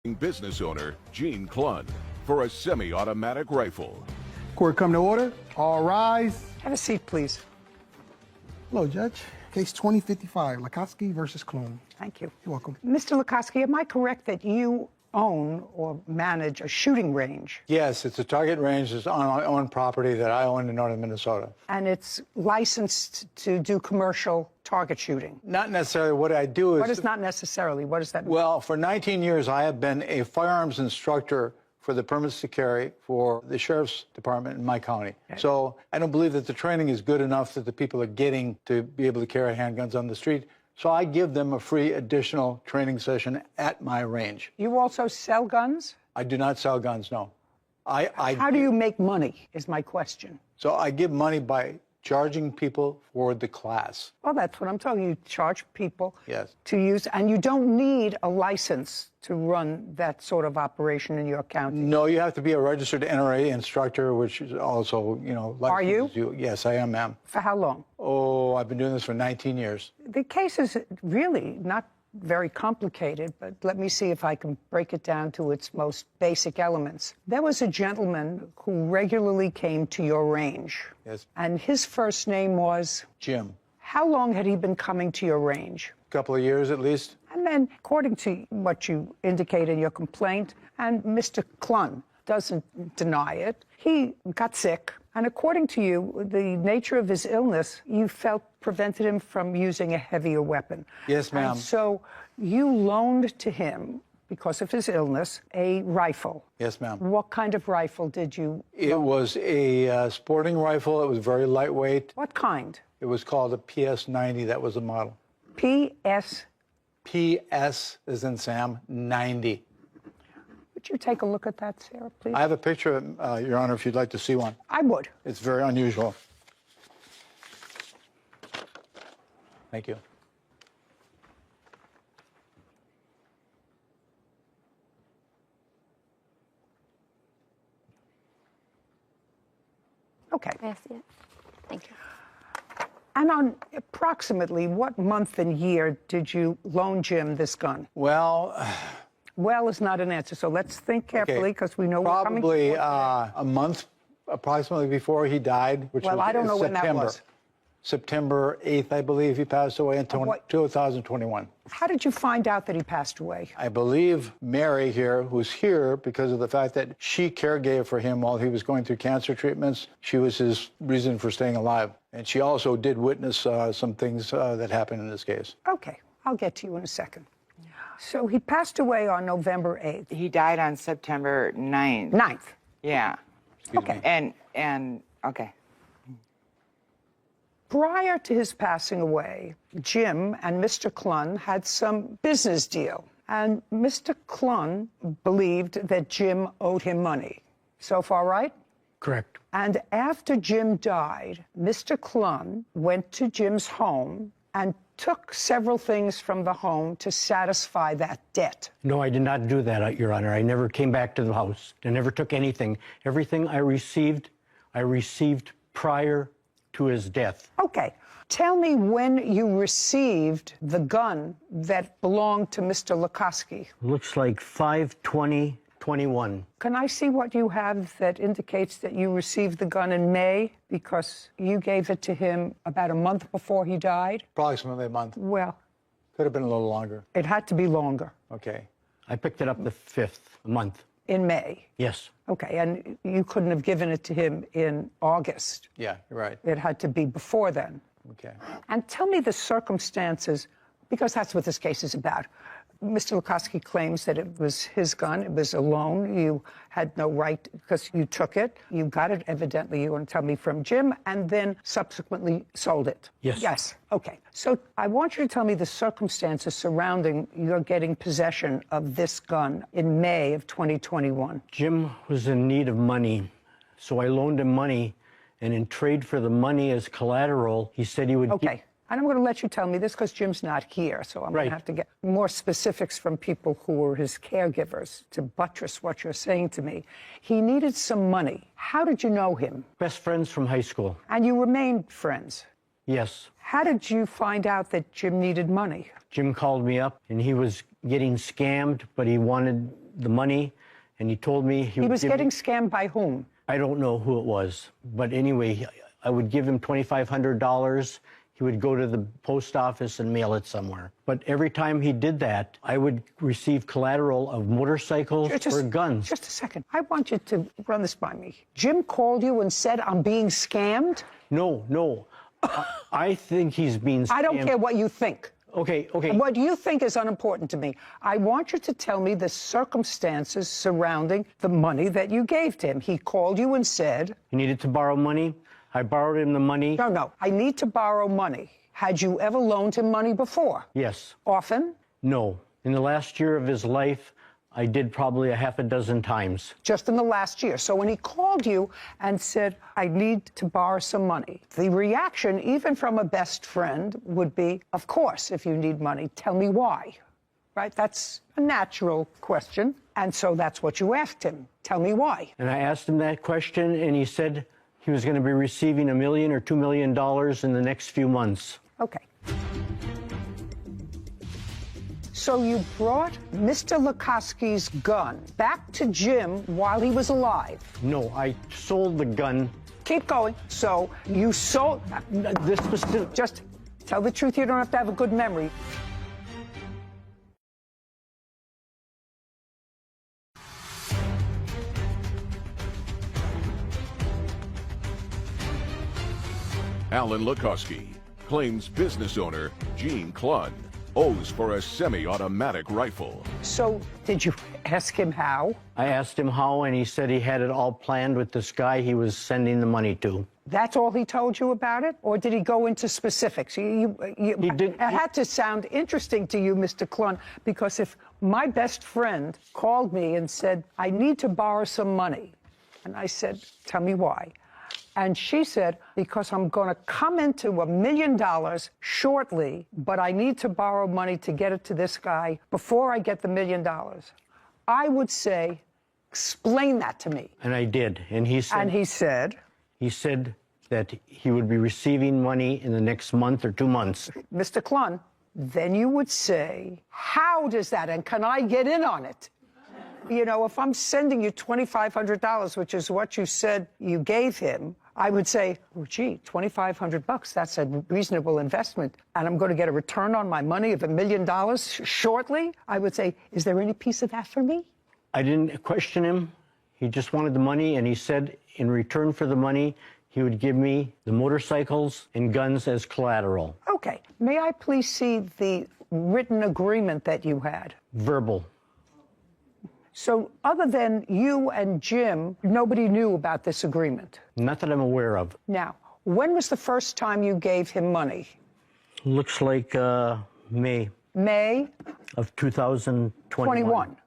Business owner Gene Clunn for a semi-automatic rifle. Court come to order. All rise. Have a seat, please. Hello, Judge. Case 2055, Lukoski versus Clunn. Thank you. You're welcome. Mr. Lukoski, am I correct that you own or manage a shooting range? Yes, it's a target range. It's on my own property that I own in northern Minnesota. And it's licensed to do commercial target shooting? Not necessarily. What I do is... What is not necessarily? What does that mean? Well, for 19 years, I have been a firearms instructor for the permits to carry for the sheriff's department in my county. Okay. So I don't believe that the training is good enough that the people are getting to be able to carry handguns on the street. So I give them a free additional training session at my range. You also sell guns? I do not sell guns, no. How do you make money, is my question. So I give money by charging people for the class. Well, that's what I'm talking. You charge people Yes. to use, and you don't need a license to run that sort of operation in your county. No, you have to be a registered NRA instructor, which is also, Are you? Yes, I am, ma'am. For how long? Oh, I've been doing this for 19 years. The case is really not very complicated, but let me see if I can break it down to its most basic elements. There was a gentleman who regularly came to your range. Yes. And his first name was? Jim. How long had he been coming to your range? A couple of years at least. And then, according to what you indicate in your complaint, and Mr. Clunn doesn't deny it, he got sick. And according to you, the nature of his illness, you felt prevented him from using a heavier weapon. Yes, ma'am. And so you loaned to him, because of his illness, a rifle. Yes, ma'am. What kind of rifle did you It loan? was a sporting rifle. It was very lightweight. What kind? It was called a PS-90. That was the model. PS? PS as in Sam, 90. Would you take a look at that, Sarah, please? I have a picture of it, Your Honor, if you'd like to see one. I would. It's very unusual. Thank you. Okay. I see it. Thank you. And on approximately what month and year did you loan Jim this gun? Well... Well is not an answer, so let's think carefully, because we know we're coming probably to a month approximately before he died, which Well, was I don't know when that September. was. September 8th, I believe, he passed away in 2021. How did you find out that he passed away? I believe Mary here, who's here because of the fact that she caregave for him while he was going through cancer treatments. She was his reason for staying alive. And she also did witness some things that happened in this case. Okay, I'll get to you in a second. So he passed away on November 8th. He died on September 9th. 9th. Yeah. Okay. And okay. Prior to his passing away, Jim and Mr. Clunn had some business deal. And Mr. Clunn believed that Jim owed him money. So far, right? Correct. And after Jim died, Mr. Clunn went to Jim's home and took several things from the home to satisfy that debt. No, I did not do that, Your Honor. I never came back to the house. I never took anything. Everything I received prior to his death. Okay. Tell me when you received the gun that belonged to Mr. Lukoski. Looks like 5/20/21. Can I see what you have that indicates that you received the gun in May? Because you gave it to him about a month before he died? Approximately a month. Well, Could have been a little longer. it had to be longer. Okay. I picked it up the 5th month. In May. Yes. Okay, and you couldn't have given it to him in August. Yeah, you're right. It had to be before then. Okay. And tell me the circumstances, because that's what this case is about. Mr. Lukoski claims that it was his gun. It was a loan. You had no right because you took it. You got it, evidently, you want to tell me, from Jim, and then subsequently sold it. Yes. Yes. Okay. So I want you to tell me the circumstances surrounding your getting possession of this gun in May of 2021. Jim was in need of money, so I loaned him money, and in trade for the money as collateral, he said he would... Okay. And I'm going to let you tell me this because Jim's not here, so I'm going to have to get more specifics from people who were his caregivers to buttress what you're saying to me. He needed some money. How did you know him? Best friends from high school. And you remained friends? Yes. How did you find out that Jim needed money? Jim called me up, and he was getting scammed, but he wanted the money, and he told me He was getting scammed by whom? I don't know who it was, but anyway, I would give him $2,500. He would go to the post office and mail it somewhere. But every time he did that, I would receive collateral of motorcycles or guns. Just a second. I want you to run this by me. Jim called you and said, I'm being scammed? No. I think he's being scammed. I don't care what you think. Okay. What you think is unimportant to me. I want you to tell me the circumstances surrounding the money that you gave to him. He called you and said... He needed to borrow money. I borrowed him the money. No. I need to borrow money. Had you ever loaned him money before? Yes. Often? No. In the last year of his life, I did probably a half a dozen times. Just in the last year. So when he called you and said, I need to borrow some money, the reaction, even from a best friend, would be, of course, if you need money, tell me why. Right? That's a natural question. And so that's what you asked him. Tell me why. And I asked him that question, and he said he was going to be receiving $1 million or $2 million in the next few months. Okay. So you brought Mr. Lukoski's gun back to Jim while he was alive? No, I sold the gun. Keep going. So you sold... This was still... Just tell the truth. You don't have to have a good memory. Alan Lukoski claims business owner Gene Clunn owes for a semi-automatic rifle. So did you ask him how? I asked him how, and he said he had it all planned with this guy he was sending the money to. That's all he told you about it? Or did he go into specifics? He did. It had to sound interesting to you, Mr. Clunn, because if my best friend called me and said, I need to borrow some money, and I said, tell me why. And she said, because I'm going to come into $1 million shortly, but I need to borrow money to get it to this guy before I get the $1 million. I would say, explain that to me. And I did. And he said... And he said... He said that he would be receiving money in the next month or 2 months. Mr. Clunn, then you would say, how does that, and can I get in on it? You know, if I'm sending you $2,500, which is what you said you gave him, I would say, oh, gee, $2,500, that's a reasonable investment, and I'm going to get a return on my money of $1 million shortly. I would say, is there any piece of that for me? I didn't question him. He just wanted the money, and he said in return for the money, he would give me the motorcycles and guns as collateral. Okay. May I please see the written agreement that you had? Verbal. So other than you and Jim, nobody knew about this agreement? Not that I'm aware of. Now, when was the first time you gave him money? Looks like May. May? Of 2021. 21.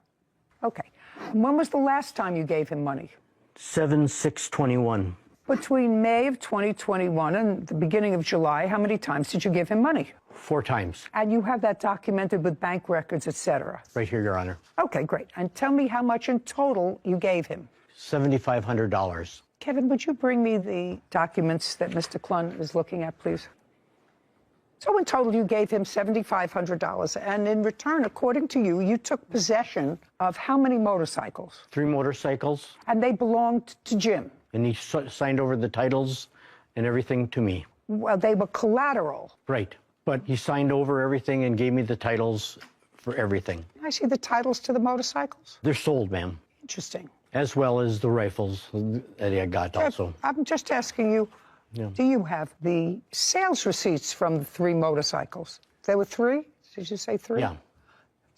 Okay. And when was the last time you gave him money? 7/6/21. Between May of 2021 and the beginning of July, how many times did you give him money? 4 times. And you have that documented with bank records, etc. Right here, Your Honor. Okay, great. And tell me how much in total you gave him. $7,500. Kevin, would you bring me the documents that Mr. Clunn is looking at, please? So in total, you gave him $7,500. And in return, according to you, you took possession of how many motorcycles? 3 motorcycles. And they belonged to Jim? And he signed over the titles and everything to me. Well, they were collateral. Right. But he signed over everything and gave me the titles for everything. Can I see the titles to the motorcycles? They're sold, ma'am. Interesting. As well as the rifles that I got also. I'm just asking you, do you have the sales receipts from the 3 motorcycles? There were 3? Did you say 3? Yeah.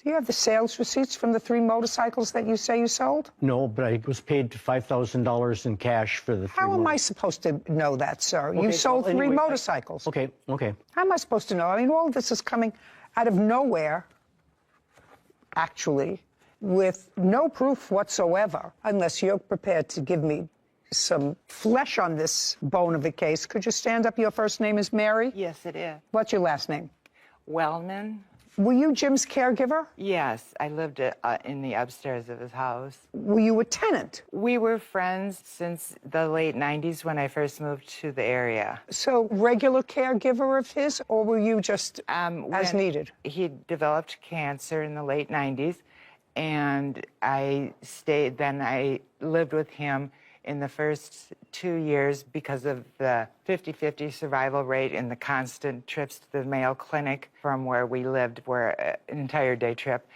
Do you have the sales receipts from the 3 motorcycles that you say you sold? No, but I was paid $5,000 in cash for the 3 How am I supposed to know that, sir? Okay, You sold well, 3 anyway, motorcycles. Okay. How am I supposed to know? I mean, all of this is coming out of nowhere, actually, with no proof whatsoever, unless you're prepared to give me some flesh on this bone of a case. Could you stand up? Your first name is Mary? Yes, it is. What's your last name? Wellman? Were you Jim's caregiver? Yes, I lived in the upstairs of his house. Were you a tenant? We were friends since the late 90s when I first moved to the area. So regular caregiver of his, or were you just as When needed? He developed cancer in the late 90s, And I lived with him in the first 2 years because of the 50-50 survival rate and the constant trips to the Mayo Clinic from where we lived, were an entire day trip.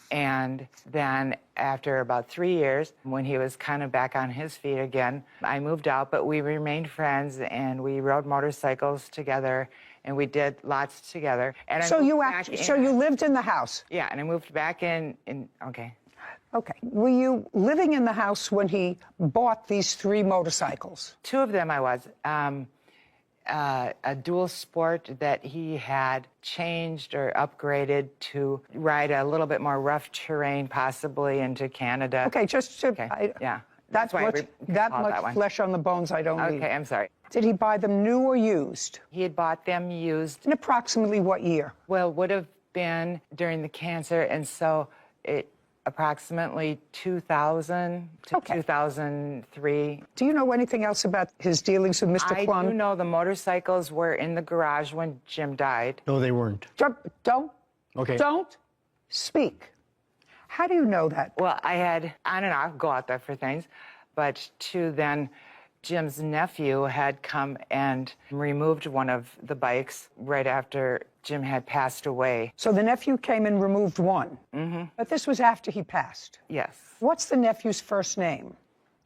And then after about 3 years, when he was kind of back on his feet again, I moved out, but we remained friends and we rode motorcycles together and we did lots together. And So you lived in the house? Yeah, and I moved back in okay. Okay. Were you living in the house when he bought these 3 motorcycles? 2 of them I was. A dual sport that he had changed or upgraded to ride a little bit more rough terrain, possibly into Canada. Okay, just to... Okay. Yeah. That much flesh on the bones I don't need. Okay, I'm sorry. Did he buy them new or used? He had bought them used. In approximately what year? Well, would have been during the cancer, and so it approximately 2000 to 2003. Do you know anything else about his dealings with Mr. Klum? I do know the motorcycles were in the garage when Jim died. No, they weren't. Don't. Okay. Don't speak. How do you know that? Well, I had on and off go out there for things, but then Jim's nephew had come and removed one of the bikes right after Jim had passed away. So the nephew came and removed one. Mm-hmm. But this was after he passed. Yes. What's the nephew's first name?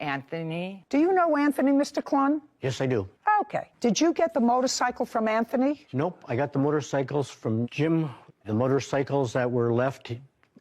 Anthony. Do you know Anthony, Mr. Klun? Yes, I do. Okay. Did you get the motorcycle from Anthony? Nope, I got the motorcycles from Jim, the motorcycles that were left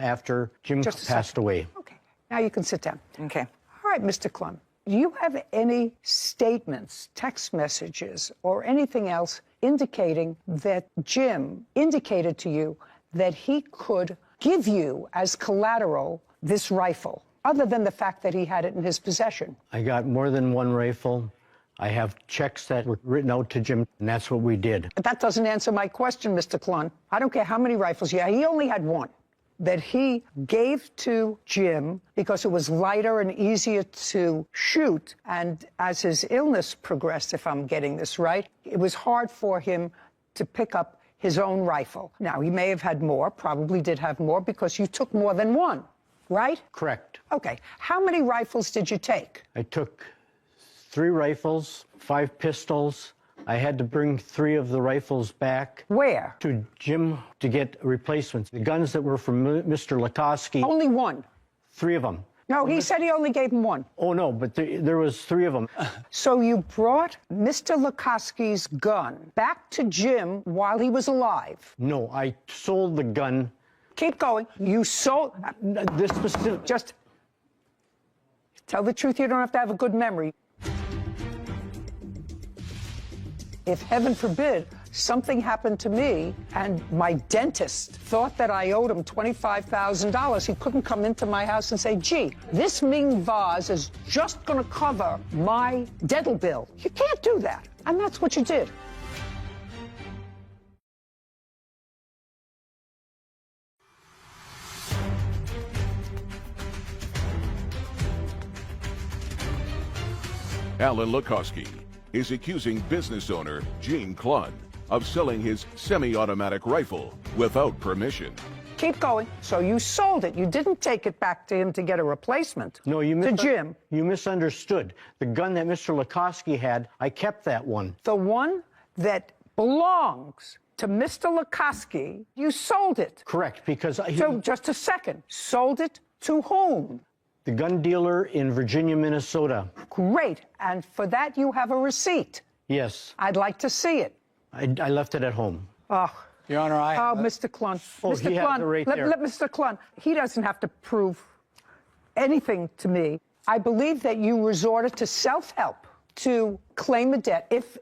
after Jim passed away. Okay. Now you can sit down. Okay. All right, Mr. Klun. Do you have any statements, text messages, or anything else indicating that Jim indicated to you that he could give you as collateral this rifle, other than the fact that he had it in his possession? I got more than one rifle. I have checks that were written out to Jim, and that's what we did. But that doesn't answer my question, Mr. Klun. I don't care how many rifles you had. He only had one that he gave to Jim because it was lighter and easier to shoot. And as his illness progressed, if I'm getting this right, it was hard for him to pick up his own rifle. Now, he may have had more, probably did have more, because you took more than one, right? Correct. Okay. How many rifles did you take? I took 3 rifles, 5 pistols. I had to bring 3 of the rifles back. Where? To Jim to get replacements. The guns that were from Mr. Lukoski. Only one? 3 of them. No, he said he only gave him one. Oh, no, but there was 3 of them. So you brought Mr. Lukoski's gun back to Jim while he was alive? No, I sold the gun. Keep going. You sold... This specific... Just tell the truth. You don't have to have a good memory. If, heaven forbid, something happened to me and my dentist thought that I owed him $25,000, he couldn't come into my house and say, gee, this Ming vase is just going to cover my dental bill. You can't do that. And that's what you did. Alan Lukoski is accusing business owner Gene Klun of selling his semi-automatic rifle without permission. Keep going. So you sold it. You didn't take it back to him to get a replacement. No, to Jim. You misunderstood. The gun that Mr. Lukoski had, I kept that one. The one that belongs to Mr. Lukoski, you sold it. Correct, because So just a second. Sold it to whom? The gun dealer in Virginia, Minnesota. Great. And for that, you have a receipt. Yes. I'd like to see it. I left it at home. Oh. Your Honor, Mr. Klun. Oh, Mr. he Klun, has it right there. let Mr. Klun, he doesn't have to prove anything to me. I believe that you resorted to self-help to claim a debt. If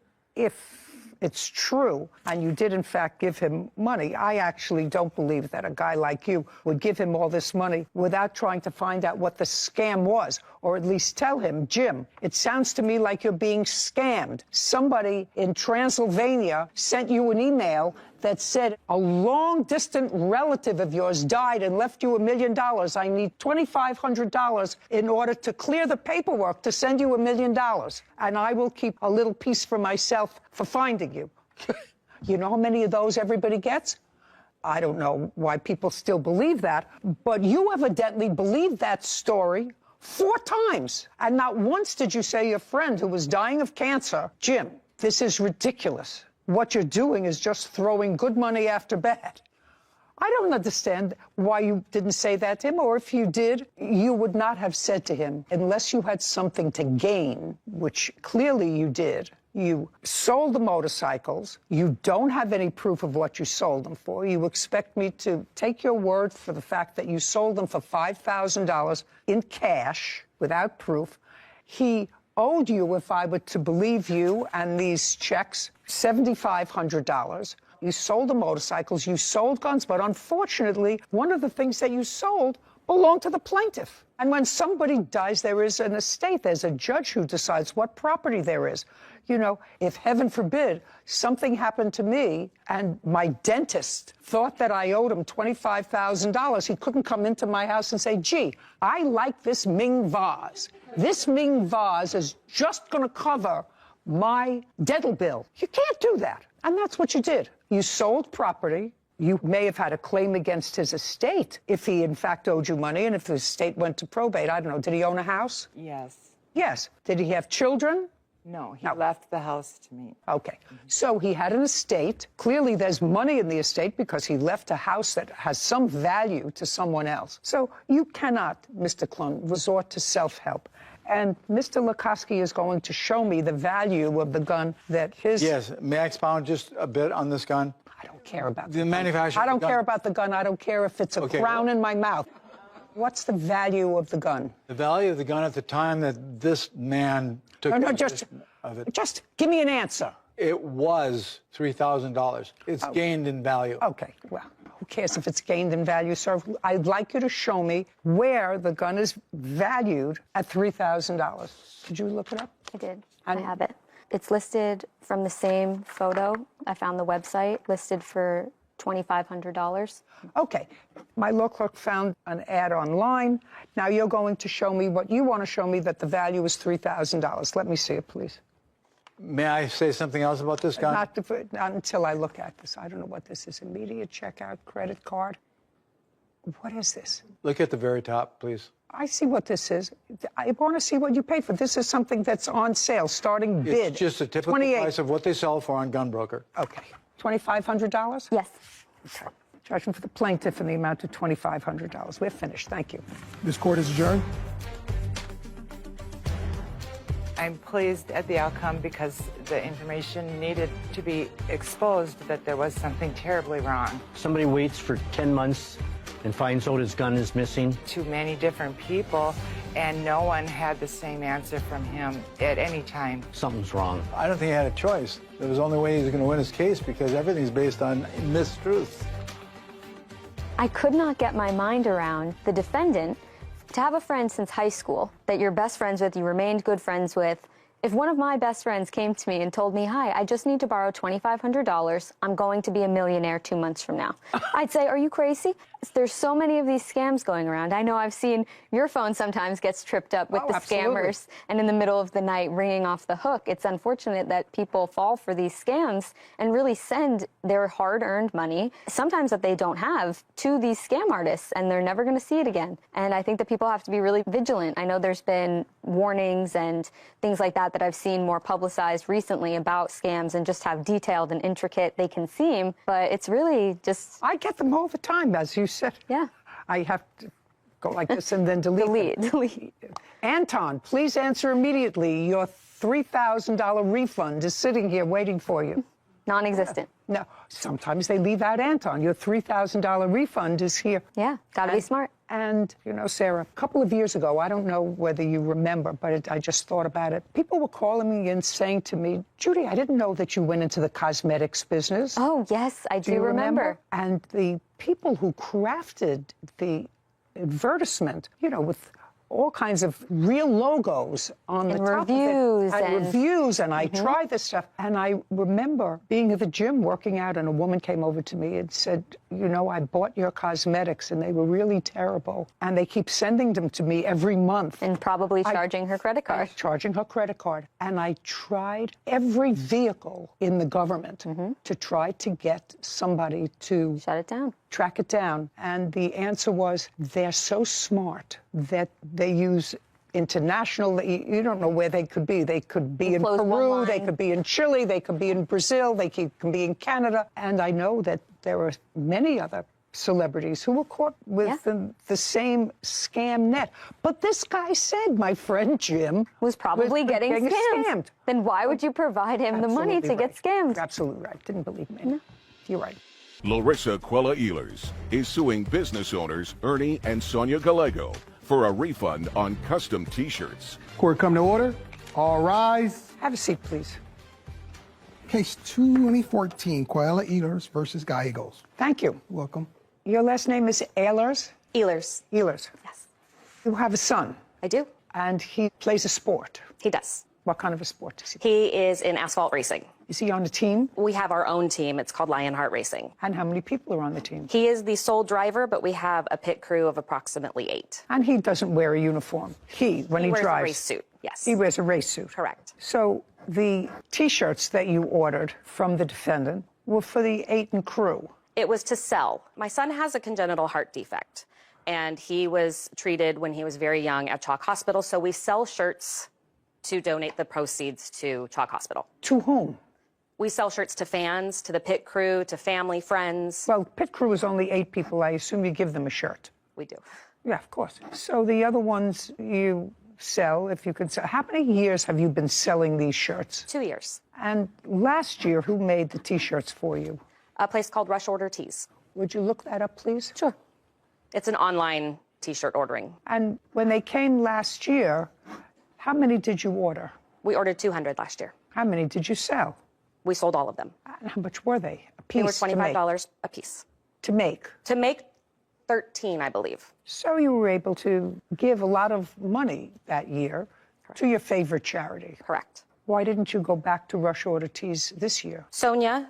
it's true, and you did, in fact, give him money, I actually don't believe that a guy like you would give him all this money without trying to find out what the scam was, or at least tell him, Jim, it sounds to me like you're being scammed. Somebody in Transylvania sent you an email that said a long-distant relative of yours died and left you $1 million. I need $2,500 in order to clear the paperwork to send you $1 million. And I will keep a little piece for myself for finding you. You know how many of those everybody gets? I don't know why people still believe that, but you evidently believed that story 4 times. And not once did you say your friend who was dying of cancer, Jim, this is ridiculous. What you're doing is just throwing good money after bad. I don't understand why you didn't say that to him, or if you did, you would not have said to him, unless you had something to gain, which clearly you did. You sold the motorcycles. You don't have any proof of what you sold them for. You expect me to take your word for the fact that you sold them for $5,000 in cash without proof. He owed you, if I were to believe you and these checks, $7,500. You sold the motorcycles, you sold guns, but unfortunately, one of the things that you sold belonged to the plaintiff. And when somebody dies, there is an estate. There's a judge who decides what property there is. You know, if heaven forbid something happened to me and my dentist thought that I owed him $25,000, he couldn't come into my house and say, gee, I like this Ming vase. This Ming vase is just going to cover my dental bill. You can't do that. And that's what you did. You sold property. You may have had a claim against his estate if he, in fact, owed you money, and if the estate went to probate. I don't know. Did he own a house? Yes. Yes. Did he have children? No, he left the house to me. Okay. So he had an estate. Clearly, there's money in the estate because he left a house that has some value to someone else. So you cannot, Mr. Klun, resort to self-help. And Mr. Lukoski is going to show me the value of the gun that his... Yes. May I expound just a bit on this gun? I don't care about the manufacturer. I don't care about the gun. I don't care if it's a crown in my mouth. What's the value of the gun? The value of the gun at the time that this man took... No, just give me an answer. It was $3,000. It's gained in value. Okay, well, who cares if it's gained in value, sir? I'd like you to show me where the gun is valued at $3,000. Did you look it up? I did. I have it. It's listed from the same photo. I found the website listed for $2,500. Okay. My law clerk found an ad online. Now you're going to show me what you want to show me, that the value is $3,000. Let me see it, please. May I say something else about this gun? Not until I look at this. I don't know what this is. Immediate checkout, credit card. What is this? Look at the very top, please. I see what this is. I want to see what you paid for. This is something that's on sale, starting bid. It's just a typical price of what they sell for on Gunbroker. Okay. $2,500? Yes. Okay. Judgment for the plaintiff in the amount of $2,500. We're finished. Thank you. This court is adjourned. I'm pleased at the outcome because the information needed to be exposed that there was something terribly wrong. Somebody waits for 10 months and finds out his gun is missing. To many different people, and no one had the same answer from him at any time. Something's wrong. I don't think he had a choice. There was only way he was going to win his case because everything's based on mistruths. I could not get my mind around the defendant. To have a friend since high school that you're best friends with, you remained good friends with. If one of my best friends came to me and told me, hi, I just need to borrow $2,500, I'm going to be a millionaire 2 months from now, I'd say, are you crazy? There's so many of these scams going around. I know I've seen your phone sometimes gets tripped up with the scammers and in the middle of the night ringing off the hook. It's unfortunate that people fall for these scams and really send their hard-earned money, sometimes that they don't have, to these scam artists, and they're never going to see it again. And I think that people have to be really vigilant. I know there's been warnings and things like that I've seen more publicized recently about scams and just how detailed and intricate they can seem, but it's really just... I get them all the time, as you said. Yeah. I have to go like this and then delete. Delete. Anton, please answer immediately. Your $3,000 refund is sitting here waiting for you. Non-existent. No, sometimes they leave out Anton. Your $3,000 refund is here. Yeah, gotta be smart. And, you know, Sarah, a couple of years ago, I don't know whether you remember, but I just thought about it. People were calling me and saying to me, Judy, I didn't know that you went into the cosmetics business. Oh, yes, I do you remember. And the people who crafted the advertisement, you know, with all kinds of real logos on the top reviews of it. and Reviews, and I tried this stuff. And I remember being at the gym working out, and a woman came over to me and said, you know, I bought your cosmetics, and they were really terrible. And they keep sending them to me every month. And probably charging her credit card. Charging her credit card. And I tried every vehicle in the government to try to get somebody to Shut it down. track it down. And the answer was, they're so smart that they use international, you don't know where they could be. They could be in close one Peru, they line. could be in Chile, they could be in Brazil, they can be in Canada. And I know that there are many other celebrities who were caught with the same scam net. But this guy said, my friend Jim Was probably getting scammed. Then why would you provide him the money to get scammed? You're absolutely right. Didn't believe me. You're right. Larissa Quella Ehlers is suing business owners Ernie and Sonia Gallego for a refund on custom T-shirts. Court come to order. All rise. Have a seat, please. Case 2014, Quella Ehlers versus Gallegos. Thank you. Welcome. Your last name is Ehlers? Ehlers. Ehlers. Yes. You have a son, I do. and he plays a sport. He does. What kind of a sport does he play? He is in asphalt racing. Is he on a team? We have our own team. It's called Lionheart Racing. And how many people are on the team? He is the sole driver, but we have a pit crew of approximately 8. And he doesn't wear a uniform. When he wears drives. a race suit, yes. He wears a race suit. Correct. So the T-shirts that you ordered from the defendant were for the 8 and crew. It was to sell. My son has a congenital heart defect, and he was treated when he was very young at Chalk Hospital. So we sell shirts to donate the proceeds to Chalk Hospital. To whom? We sell shirts to fans, to the pit crew, to family, friends. Well, pit crew is only 8 people. I assume you give them a shirt. We do. Yeah, of course. So the other ones you sell, if you could sell. How many years have you been selling these shirts? 2 years. And last year, who made the T-shirts for you? A place called Rush Order Tees. Would you look that up, please? Sure. It's an online T-shirt ordering. And when they came last year, how many did you order? We ordered 200 last year. How many did you sell? We sold all of them. And how much were they? A They were piece to make? $25 a piece. To make. To make 13, I believe. So you were able to give a lot of money that year to your favorite charity. Correct. Why didn't you go back to Rush Order Tees this year? Sonia,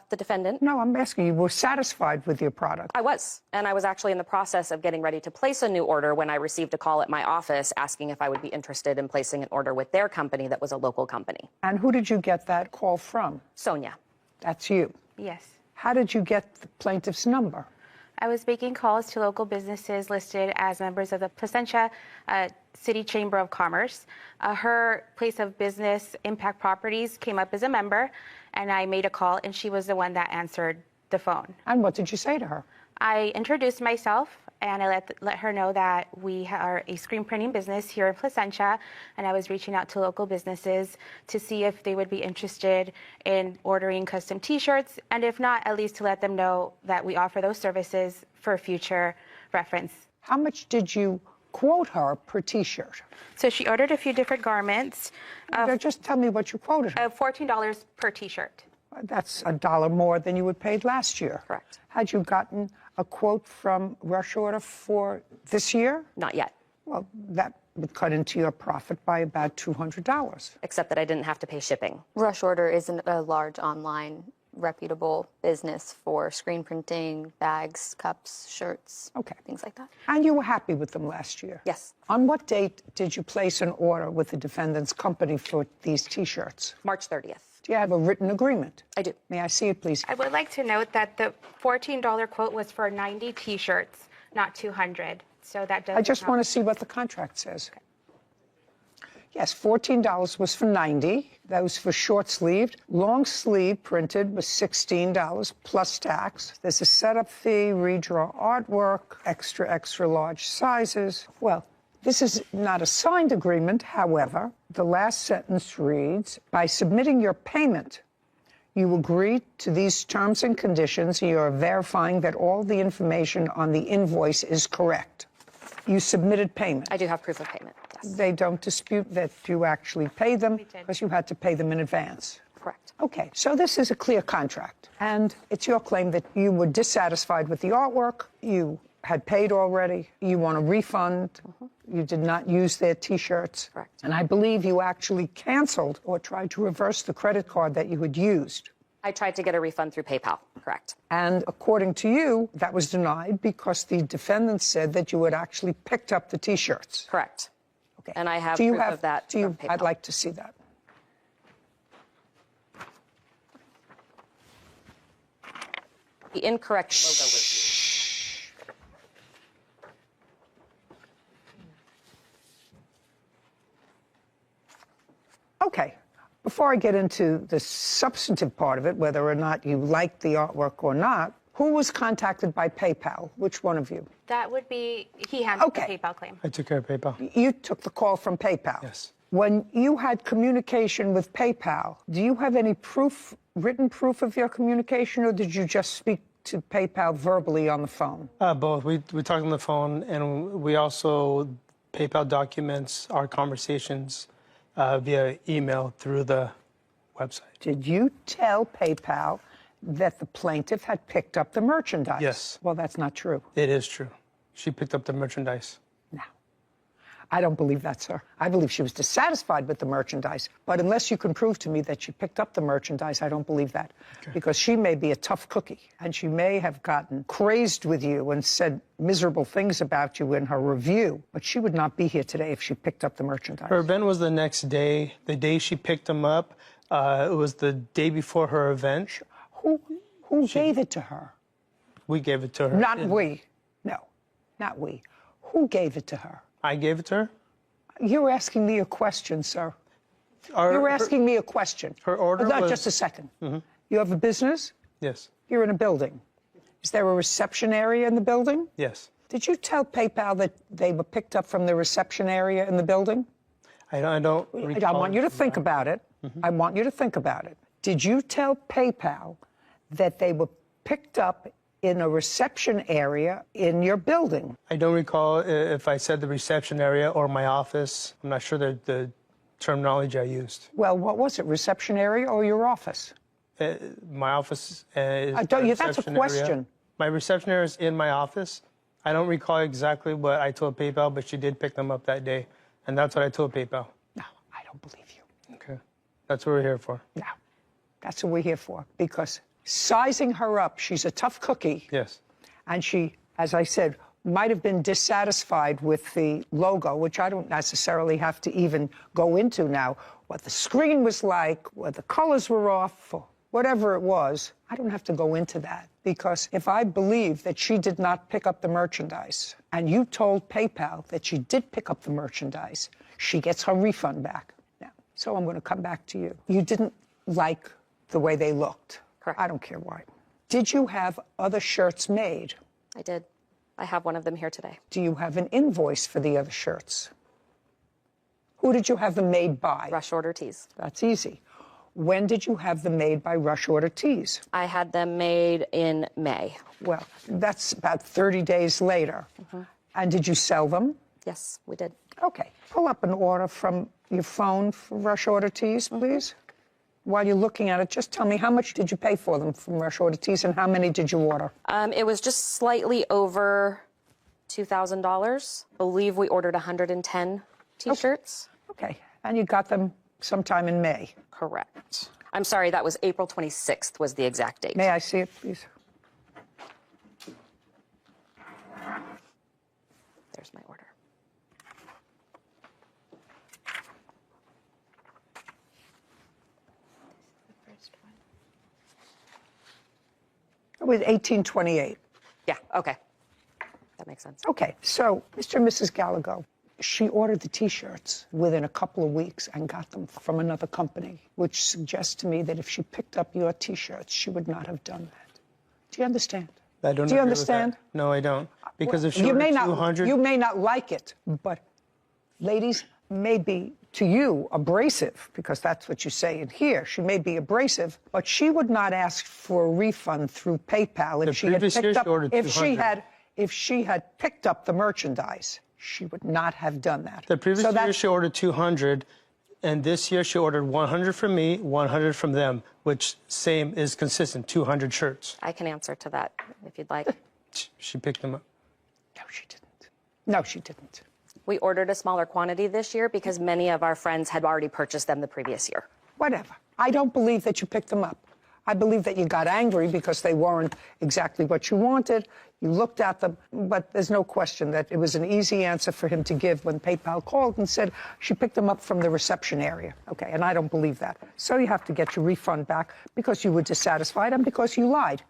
the defendant. No, I'm asking you, were satisfied with your product? I was. And I was actually in the process of getting ready to place a new order when I received a call at my office asking if I would be interested in placing an order with their company that was a local company. And who did you get that call from? Sonia. That's you. Yes. How did you get the plaintiff's number? I was making calls to local businesses listed as members of the Placentia City Chamber of Commerce. Her place of business, Impact Properties, came up as a member, and I made a call, and she was the one that answered the phone. And what did you say to her? I introduced myself, and I let her know that we are a screen printing business here in Placentia, and I was reaching out to local businesses to see if they would be interested in ordering custom T-shirts, and if not, at least to let them know that we offer those services for future reference. How much did you quote her per T-shirt? So she ordered a few different garments, Just tell me what you quoted her. $14 per T-shirt. That's $1 more than you had paid last year. Correct. Had you gotten a quote from Rush Order for this year? Not yet. Well, that would cut into your profit by about $200. Except that I didn't have to pay shipping. Rush Order isn't a large online reputable business for screen printing, bags, cups, shirts, Okay. things like that. And you were happy with them last year? Yes. On what date did you place an order with the defendant's company for these T-shirts? March 30th. Do you have a written agreement? I do. May I see it, please? I would like to note that the $14 quote was for 90 T-shirts, not 200. So that does. I just want to see what the contract says. Okay. Yes, $14 was for 90. That was for short sleeved. Long sleeve printed was $16 plus tax. There's a setup fee, redraw artwork, extra large sizes. Well, this is not a signed agreement. However, the last sentence reads, by submitting your payment, you agree to these terms and conditions. You are verifying that all the information on the invoice is correct. You submitted payment. I do have proof of payment, yes. They don't dispute that you actually paid them because you had to pay them in advance. Correct. Okay, so this is a clear contract. And it's your claim that you were dissatisfied with the artwork, you had paid already, you want a refund, You did not use their T-shirts. Correct. And I believe you actually canceled or tried to reverse the credit card that you had used. I tried to get a refund through PayPal, correct. And according to you, that was denied because the defendant said that you had actually picked up the T-shirts. Correct. Okay. And I have Do you proof have of that from PayPal. I'd like to see that. The incorrect logo was used. Okay. Before I get into the substantive part of it, whether or not you liked the artwork or not, who was contacted by PayPal? Which one of you? That would be, he handled Okay. the PayPal claim. I took care of PayPal. You took the call from PayPal? Yes. When you had communication with PayPal, do you have any proof, written proof of your communication, or did you just speak to PayPal verbally on the phone? Both. We talked on the phone, and we also, PayPal documents our conversations via email through the website. Did you tell PayPal that the plaintiff had picked up the merchandise? Yes. Well, that's not true. It is true. She picked up the merchandise. No. I don't believe that, sir. I believe she was dissatisfied with the merchandise. But unless you can prove to me that she picked up the merchandise, I don't believe that. Okay. Because she may be a tough cookie, and she may have gotten crazed with you and said miserable things about you in her review. But she would not be here today if she picked up the merchandise. Her event was the next day. The day she picked them up, it was the day before her event. Who gave it to her? We gave it to her. Not we. No, not we. Who gave it to her? I gave it to her. You're asking me a question, sir. You're asking me a question. Her order Hold on was... just a second. You have a business? Yes. You're in a building. Is there a reception area in the building? Yes. Did you tell PayPal that they were picked up from the reception area in the building? I don't recall. I want you to think about it. I want you to think about it. Did you tell PayPal that they were picked up in a reception area in your building? I don't recall if I said the reception area or my office. I'm not sure the terminology I used. Well, what was it, reception area or your office? My office is that's a question. Area. My reception area is in my office. I don't recall exactly what I told PayPal, but she did pick them up that day. And that's what I told PayPal. No, I don't believe you. Okay. That's what we're here for. No, that's what we're here for. Because sizing her up, she's a tough cookie. Yes. And she, as I said, might have been dissatisfied with the logo, which I don't necessarily have to even go into now. What the screen was like, what the colors were off, or whatever it was, I don't have to go into that. Because if I believe that she did not pick up the merchandise, and you told PayPal that she did pick up the merchandise, she gets her refund back. Now, so I'm going to come back to you. You didn't like the way they looked. Correct. I don't care why. Did you have other shirts made? I did. I have one of them here today. Do you have an invoice for the other shirts? Who did you have them made by? Rush Order Tees. That's easy. When did you have them made by Rush Order Tees? I had them made in May. Well, that's about 30 days later. And did you sell them? Yes, we did. Okay. Pull up an order from your phone for Rush Order Tees, please. While you're looking at it, just tell me, how much did you pay for them from Rush Order Tees, and how many did you order? It was just slightly over $2,000. I believe we ordered 110 T-shirts. Okay. And you got them sometime in May? Correct. I'm sorry, that was April 26th was the exact date. May I see it, please? There's my order. It was 1828. Yeah, okay. That makes sense. Okay, so Mr. and Mrs. Gallagher, she ordered the T-shirts within a couple of weeks and got them from another company, which suggests to me that if she picked up your T-shirts, she would not have done that. Do you understand? I don't Do you agree with that. understand? No, I don't. Because if she you ordered may 200... You may not like it, but ladies, may be to you abrasive, because that's what you say in here. She may be abrasive, but she would not ask for a refund through PayPal if she had picked up. If she had picked up the merchandise, she would not have done that. The previous year she ordered 200, and this year she ordered 100 from me, 100 from them, which same is consistent, 200 shirts. I can answer to that if you'd like. She picked them up. No, she didn't. No, she didn't. We ordered a smaller quantity this year because many of our friends had already purchased them the previous year. Whatever. I don't believe that you picked them up. I believe that you got angry because they weren't exactly what you wanted. You looked at them, but there's no question that it was an easy answer for him to give when PayPal called and said she picked them up from the reception area. Okay, and I don't believe that. So you have to get your refund back because you were dissatisfied and because you lied.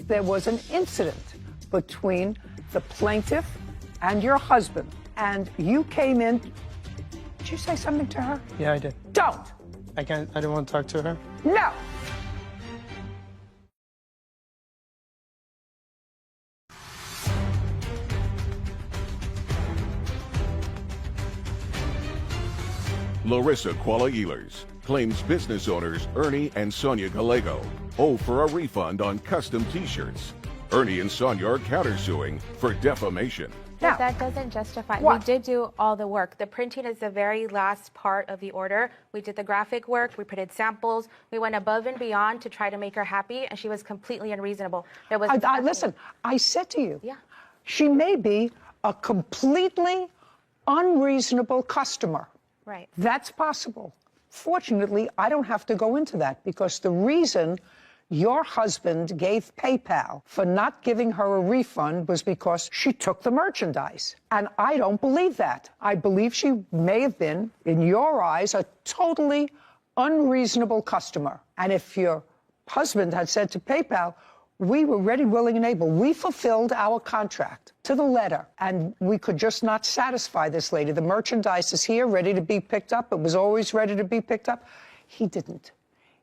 There was an incident between the plaintiff and your husband, and you came in. Did you say something to her? Yeah, I did. Don't. I didn't want to talk to her. No. Larissa Kuala-Ehlers claims business owners Ernie and Sonia Gallego owe for a refund on custom T-shirts. Ernie and Sonia are countersuing for defamation. But that doesn't justify. What? We did do all the work. The printing is the very last part of the order. We did the graphic work. We printed samples. We went above and beyond to try to make her happy, and she was completely unreasonable. There was Listen, I said to you, Yeah. she may be a completely unreasonable customer. Right. That's possible. Fortunately, I don't have to go into that because the reason your husband gave PayPal for not giving her a refund was because she took the merchandise. And I don't believe that. I believe she may have been, in your eyes, a totally unreasonable customer. And if your husband had said to PayPal, we were ready, willing, and able, we fulfilled our contract to the letter, and we could just not satisfy this lady. The merchandise is here, ready to be picked up. It was always ready to be picked up. He didn't.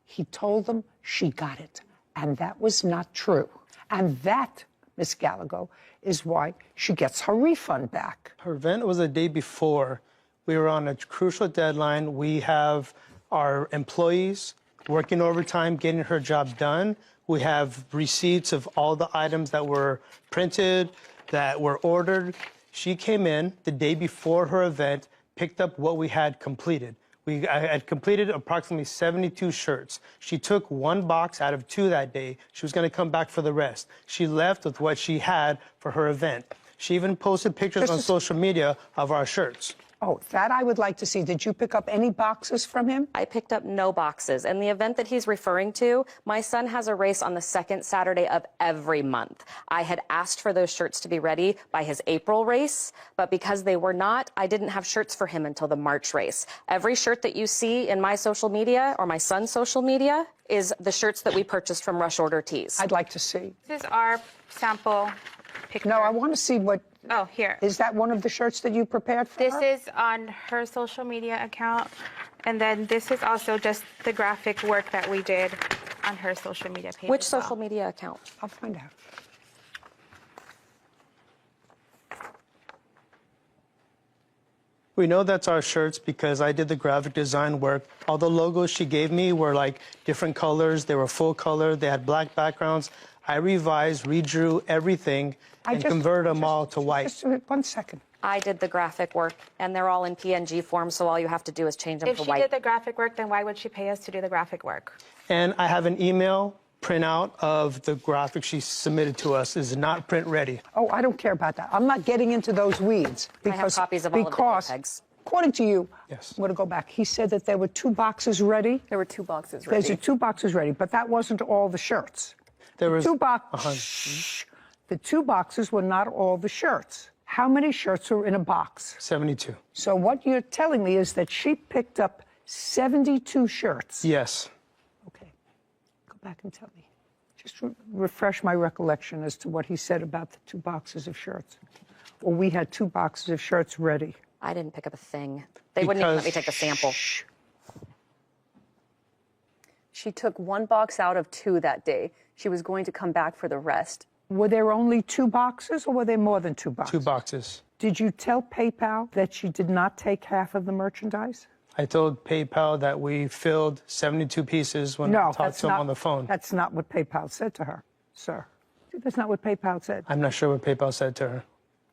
He told them she got it, and that was not true. And that, Miss Gallego, is why she gets her refund back. Her event was the day before. We were on a crucial deadline. We have our employees working overtime, getting her job done. We have receipts of all the items that were printed, that were ordered. She came in the day before her event, picked up what we had completed. I had completed approximately 72 shirts. She took one box out of 2 that day. She was going to come back for the rest. She left with what she had for her event. She even posted pictures on social media of our shirts. Oh, that I would like to see. Did you pick up any boxes from him? I picked up no boxes. And the event that he's referring to, my son has a race on the second Saturday of every month. I had asked for those shirts to be ready by his April race, but because they were not, I didn't have shirts for him until the March race. Every shirt that you see in my social media or my son's social media is the shirts that we purchased from Rush Order Tees. I'd like to see. This is our sample picture. No, I want to see what... Oh, here. Is that one of the shirts that you prepared for This her? is on her social media account. And then this is also just the graphic work that we did on her social media page. Which as well. social media account? I'll find out. We know that's our shirts because I did the graphic design work. All the logos she gave me were like different colors. They were full color. They had black backgrounds. I revised, redrew everything, and converted them all to white. Just 1 second. I did the graphic work, and they're all in PNG form, so all you have to do is change them If to she white. did the graphic work, then why would she pay us to do the graphic work? And I have an email printout of the graphic she submitted to us. Is not print ready. Oh, I don't care about that. I'm not getting into those weeds. I have copies of all of the JPEGs. According to you, Yes. I'm going to go back. He said that there were 2 boxes ready. There were 2 boxes ready. There's 2 boxes ready, but that wasn't all the shirts. There was 2 boxes. The 2 boxes were not all the shirts. How many shirts were in a box? 72. So what you're telling me is that she picked up 72 shirts. Yes. Okay. Go back and tell me. Just refresh my recollection as to what he said about the 2 boxes of shirts. Well, we had 2 boxes of shirts ready. I didn't pick up a thing. They wouldn't even let me take a sample. She took 1 box out of 2 that day. She was going to come back for the rest. Were there only 2 boxes, or were there more than 2 boxes? 2 boxes. Did you tell PayPal that she did not take half of the merchandise? I told PayPal that we filled 72 pieces when I talked to him on the phone. That's not what PayPal said to her, sir. That's not what PayPal said. I'm not sure what PayPal said to her.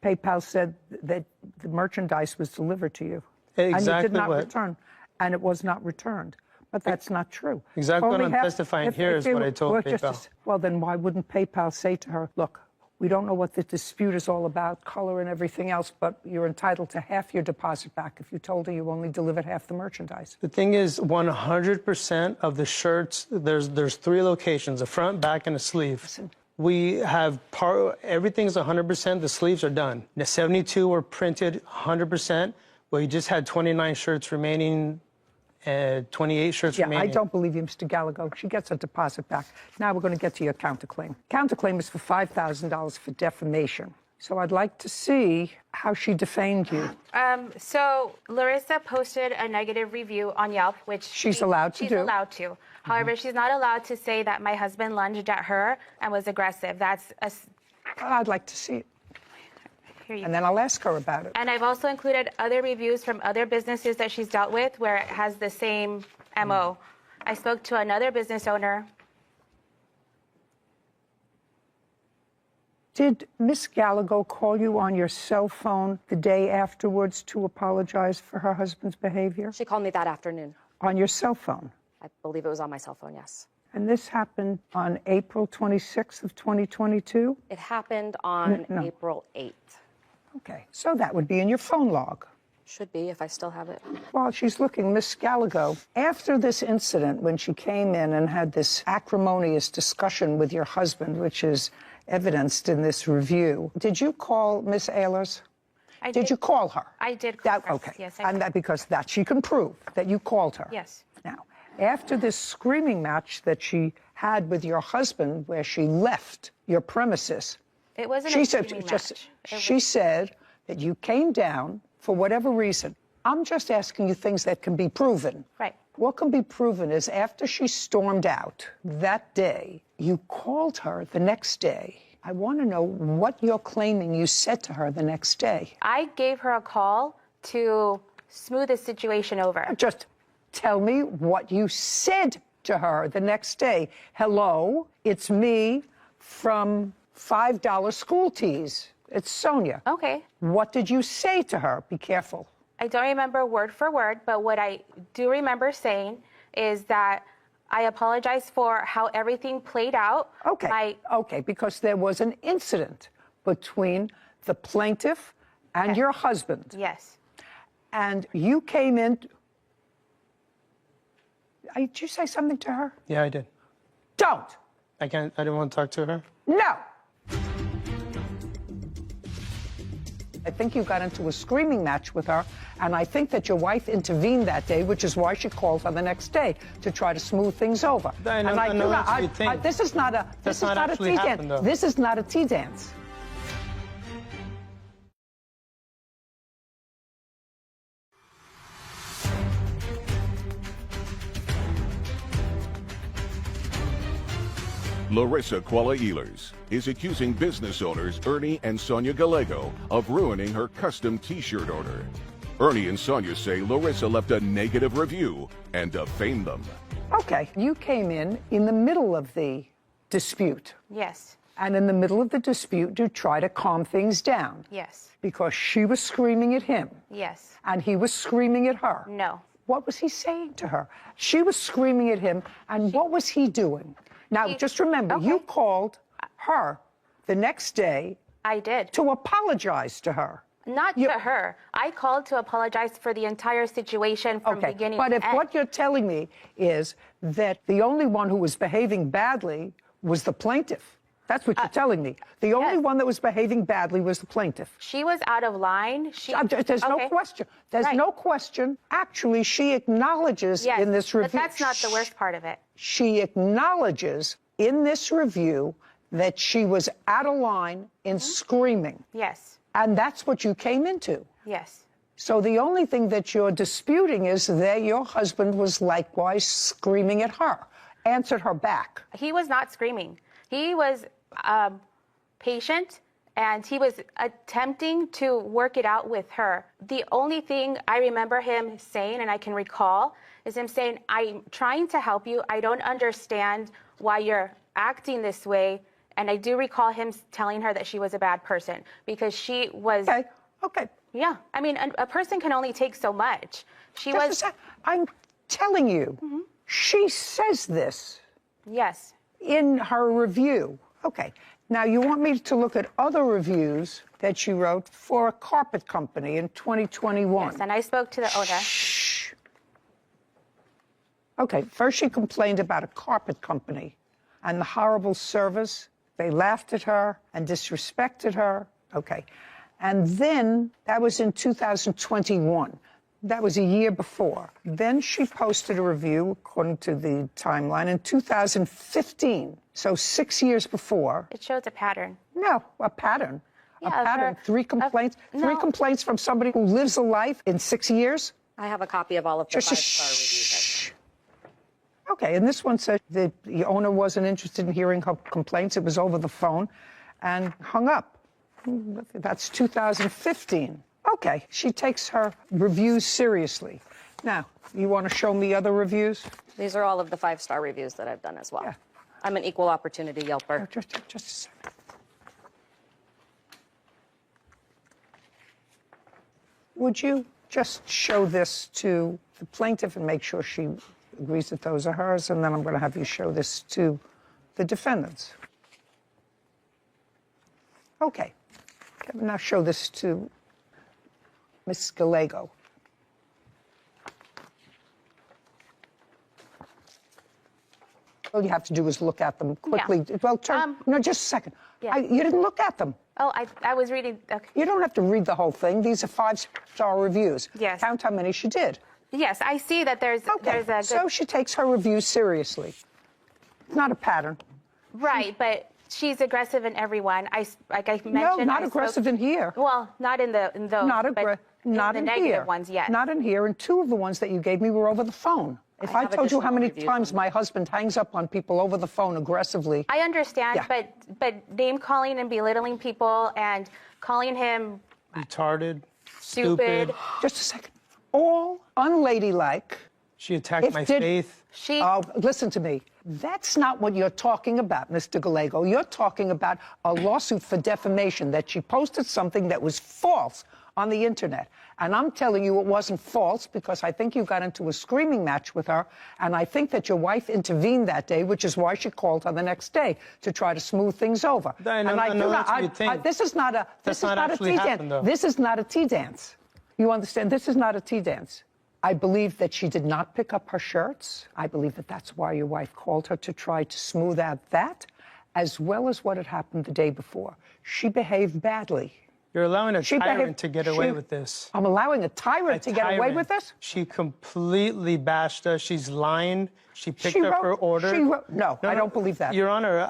PayPal said that the merchandise was delivered to you. Exactly and you did not what? return, and it was not returned. But that's not true. Exactly what Only I'm half- testifying if here is you what I told were just PayPal. well, then why wouldn't PayPal say to her, look, We don't know what the dispute is all about, color and everything else, but you're entitled to half your deposit back if you told her you only delivered half the merchandise. The thing is, 100% of the shirts, there's 3 locations, a front, back, and a sleeve. Listen. We have everything's 100%, the sleeves are done. The 72 were printed 100%. We just had 29 shirts remaining, 28 shirts remaining. I don't believe you, Mr. Gallagher. She gets her deposit back. Now we're going to get to your counterclaim. Counterclaim is for $5,000 for defamation. So I'd like to see how she defamed you. So Larissa posted a negative review on Yelp, which she's allowed to do. She's allowed to. However, she's not allowed to say that my husband lunged at her and was aggressive. I'd like to see it. And then I'll ask her about it. And I've also included other reviews from other businesses that she's dealt with where it has the same MO. I spoke to another business owner. Did Miss Gallagher call you on your cell phone the day afterwards to apologize for her husband's behavior? She called me that afternoon. On your cell phone? I believe it was on my cell phone, yes. And this happened on April 26th of 2022? It happened on April 8th. Okay, so that would be in your phone log. Should be, if I still have it. While she's looking, Miss Gallagher, after this incident, when she came in and had this acrimonious discussion with your husband, which is evidenced in this review, did you call Miss Ehlers? Did you call her? I did call her. Okay, Yes, and that because that she can prove that you called her. Yes. Now, after this screaming match that she had with your husband, where she left your premises, It wasn't she a said, screaming just, match. she said that you came down for whatever reason. I'm just asking you things that can be proven. Right. What can be proven is after she stormed out that day, you called her the next day. I want to know what you're claiming you said to her the next day. I gave her a call to smooth the situation over. Just tell me what you said to her the next day. Hello, it's me from $5 school teas. It's Sonia. Okay. What did you say to her? Be careful. I don't remember word for word, but what I do remember saying is that I apologize for how everything played out. Okay. Okay, because there was an incident between the plaintiff and your husband. Yes. And you came in. Did you say something to her? Yeah, I did. Don't. I didn't want to talk to her. No. I think you got into a screaming match with her, and I think that your wife intervened that day, which is why she called her the next day to try to smooth things over. This is not a tea dance. This is not a tea dance. Larissa Kuala-Ehlers is accusing business owners Ernie and Sonia Gallego of ruining her custom T-shirt order. Ernie and Sonia say Larissa left a negative review and defamed them. Okay, you came in the middle of the dispute. Yes. And in the middle of the dispute, to try to calm things down. Yes. Because she was screaming at him. Yes. And he was screaming at her. No. What was he saying to her? She was screaming at him, and what was he doing? Now, just remember, you called her the next day. I did. To apologize to her. Not to her. I called to apologize for the entire situation from beginning to end. But if what you're telling me is that the only one who was behaving badly was the plaintiff, that's what you're telling me. The only one that was behaving badly was the plaintiff. She was out of line. There's no question. There's no question. Actually, she acknowledges in this review. But that's not the worst part of it. She acknowledges in this review that she was out of line in screaming. Yes. And that's what you came into. Yes. So the only thing that you're disputing is that your husband was likewise screaming at her, answered her back. He was not screaming. He was patient, and he was attempting to work it out with her. The only thing I remember him saying, and I can recall, is him saying, I'm trying to help you. I don't understand why you're acting this way. And I do recall him telling her that she was a bad person because she was... Okay. Yeah. I mean, a person can only take so much. I'm telling you, she says this. Yes. In her review. Okay. Now, you want me to look at other reviews that she wrote for a carpet company in 2021. Yes, and I spoke to the owner. Shh. Okay, first she complained about a carpet company and the horrible service. They laughed at her and disrespected her. Okay. And then, that was in 2021. That was a year before. Then she posted a review, according to the timeline, in 2015. So 6 years before. It shows a pattern. No, a pattern. Yeah, a pattern. Three complaints. Three complaints from somebody who lives a life in 6 years. I have a copy of all of the Just a five-star reviews. Okay, and this one said the owner wasn't interested in hearing her complaints. It was over the phone and hung up. That's 2015. Okay, she takes her reviews seriously. Now, you want to show me other reviews? These are all of the five-star reviews that I've done as well. Yeah. I'm an equal opportunity Yelper. Oh, just a second. Would you just show this to the plaintiff and make sure she agrees that those are hers, and then I'm going to have you show this to the defendants. Okay. Now show this to Ms. Gallego. All you have to do is look at them quickly. Yeah. Well, no, just a second. Yeah. You didn't look at them. Oh, I was reading. Okay. You don't have to read the whole thing. These are five-star reviews. Yes. Count how many she did. Yes, I see that there's a good... So she takes her reviews seriously. It's not a pattern. Right, but she's aggressive in everyone. Like I mentioned... No, not aggressive in here. Well, not in those. Not in the negative here. ones, yes. Not in here, and two of the ones that you gave me were over the phone. If I told you how many times my husband hangs up on people over the phone aggressively... I understand, Yeah. but name-calling and belittling people and calling him... Retarded, stupid. Just a second. All unladylike... She attacked my faith. Oh, listen to me. That's not what you're talking about, Mr. Gallego. You're talking about a lawsuit for defamation, that she posted something that was false on the internet. And I'm telling you it wasn't false because I think you got into a screaming match with her, and I think that your wife intervened that day, which is why she called her the next day to try to smooth things over. This is not a tea dance. This is not a tea dance. You understand? This is not a tea dance. I believe that she did not pick up her shirts. I believe that that's why your wife called her to try to smooth out that, as well as what had happened the day before. She behaved badly. You're allowing a tyrant to get away with this. I'm allowing a tyrant to get away with this? She completely bashed us. She's lying. She picked up her order. No, I don't believe that. Your Honor,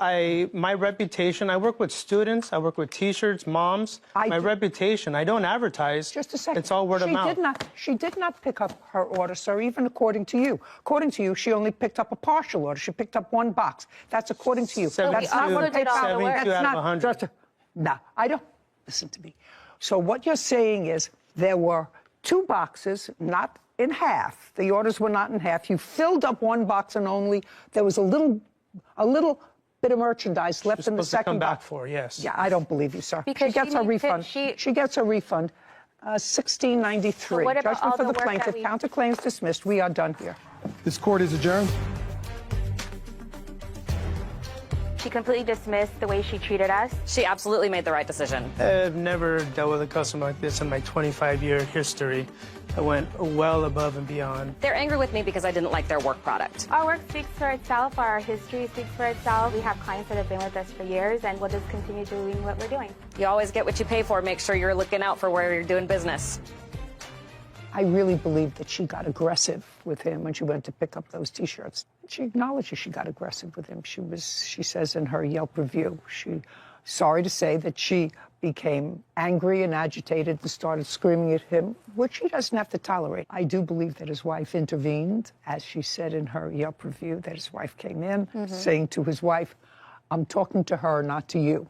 my reputation, I work with students, I work with T-shirts, moms. My reputation, I don't advertise. Just a second. It's all word of mouth. She did not pick up her order, sir, even according to you. According to you, she only picked up a partial order. She picked up one box. That's according to you. That's not what did all the work. 72 out of 100. No, I don't. Listen to me. So what you're saying is there were two boxes, not in half. The orders were not in half. You filled up one box and only there was a little bit of merchandise left in the second box. Back for, yes. Yeah, I don't believe you, sir. Because she gets her refund. She gets her refund. $16.93. What about Judgment all for the the work that plaintiff. Counterclaims dismissed. We are done here. This court is adjourned. She completely dismissed the way she treated us. She absolutely made the right decision. I've never dealt with a customer like this in my 25-year history. I went well above and beyond. They're angry with me because I didn't like their work product. Our work speaks for itself. Our history speaks for itself. We have clients that have been with us for years, and we'll just continue doing what we're doing. You always get what you pay for. Make sure you're looking out for where you're doing business. I really believe that she got aggressive with him when she went to pick up those T-shirts. She acknowledges she got aggressive with him. She says in her Yelp review, sorry to say that she became angry and agitated and started screaming at him, which he doesn't have to tolerate. I do believe that his wife intervened, as she said in her Yelp review, that his wife came in saying to his wife, I'm talking to her, not to you.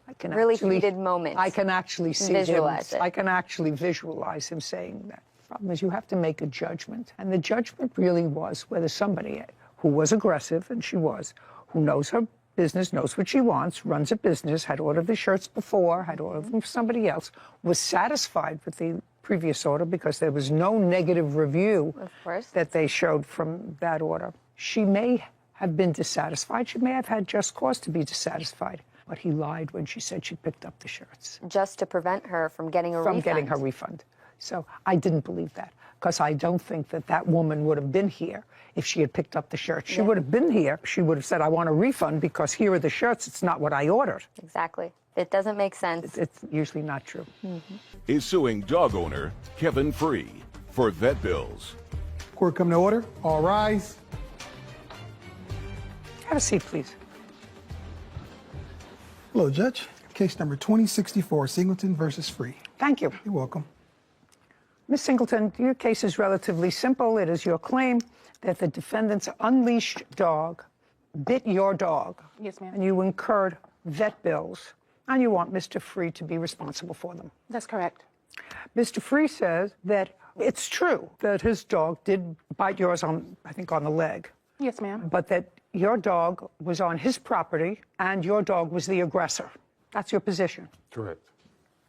I can Really actually, heated moments. I can actually see Visualize him. it. I can actually visualize him saying that. The problem is you have to make a judgment. And the judgment really was whether somebody who was aggressive, and she was, who knows her business, knows what she wants, runs a business, had ordered the shirts before, had ordered them for somebody else, was satisfied with the previous order because there was no negative review that they showed from that order. She may have been dissatisfied. She may have had just cause to be dissatisfied. But he lied when she said she picked up the shirts. Just to prevent her from getting a refund. From getting her refund. So I didn't believe that, because I don't think that that woman would have been here if she had picked up the shirts. She would have been here. She would have said, I want a refund because here are the shirts. It's not what I ordered. Exactly. It doesn't make sense. It's usually not true. Is suing dog owner Kevin Free for vet bills. Court come to order. All rise. Have a seat, please. Hello, Judge. Case number 2064, Singleton versus Free. Thank you. You're welcome. Ms. Singleton, your case is relatively simple. It is your claim that the defendant's unleashed dog bit your dog. Yes, ma'am. And you incurred vet bills, and you want Mr. Free to be responsible for them. That's correct. Mr. Free says that it's true that his dog did bite yours on, I think, on the leg, Yes, ma'am. but that your dog was on his property and your dog was the aggressor. That's your position. Correct.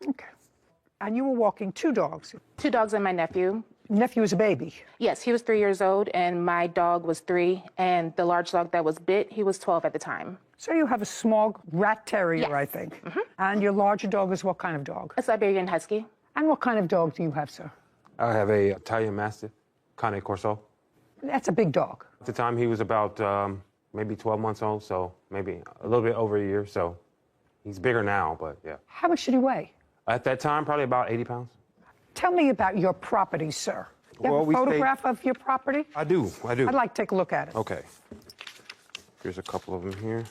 Okay. And you were walking two dogs. 2 dogs and my nephew. Nephew was a baby. Yes, he was 3 years old, and my dog was 3, and the large dog that was bit, he was 12 at the time. So you have a small rat terrier, Yes. I think. And your larger dog is what kind of dog? A Siberian Husky. And what kind of dog do you have, sir? I have a Italian Mastiff, Cane Corso. That's a big dog. At the time, he was about maybe 12 months old, so maybe a little bit over a year. So he's bigger now, but yeah. How much did he weigh? At that time, probably about 80 pounds. Tell me about your property, sir. You Well, have a we photograph of your property? I do. I'd like to take a look at it. Okay. Here's a couple of them here.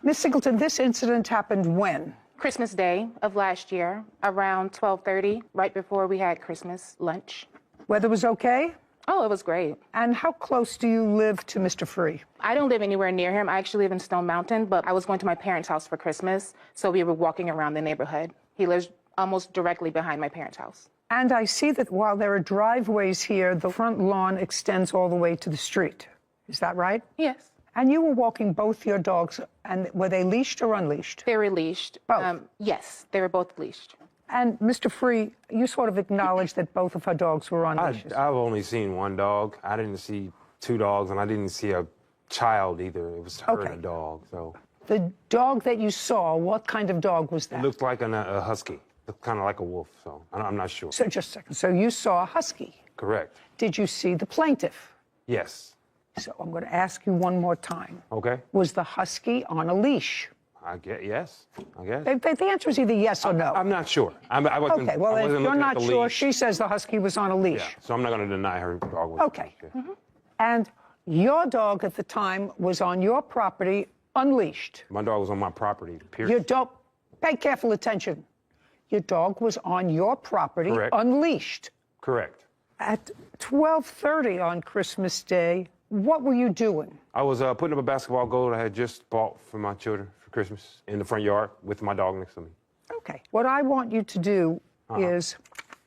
Miss Singleton, this incident happened when? Christmas Day of last year, around 12:30, right before we had Christmas lunch. Weather was okay? Oh, it was great. And how close do you live to Mr. Free? I don't live anywhere near him. I actually live in Stone Mountain, but I was going to my parents' house for Christmas, so we were walking around the neighborhood. He lives almost directly behind my parents' house. And I see that while there are driveways here, the front lawn extends all the way to the street. Is that right? Yes. And you were walking both your dogs, and were they leashed or unleashed? They were leashed. Both? Yes, they were both leashed. And Mr. Free, you sort of acknowledged that both of her dogs were on leashes. I've only seen one dog. I didn't see 2 dogs, and I didn't see a child either. It was her and a dog. So The dog that you saw, what kind of dog was that? it looked like a husky, looked kind of like a wolf. So I'm not sure. So just a second. So you saw a husky. Correct. Did you see the plaintiff? Yes. So I'm going to ask you one more time. Okay. Was the husky on a leash? I guess yes. I guess. The answer is either yes or no. I'm not sure. I wasn't. Okay, well, I if wasn't you're looking at not the sure, leash. she says the husky was on a leash. Yeah. So I'm not going to deny her dog was. Okay. And your dog at the time was on your property unleashed. My dog was on my property. Period. Your dog, pay careful attention. Your dog was on your property Correct. unleashed. Correct. At 12:30 on Christmas Day, what were you doing? I was putting up a basketball goal I had just bought for my children for Christmas in the front yard with my dog next to me. Okay. What I want you to do is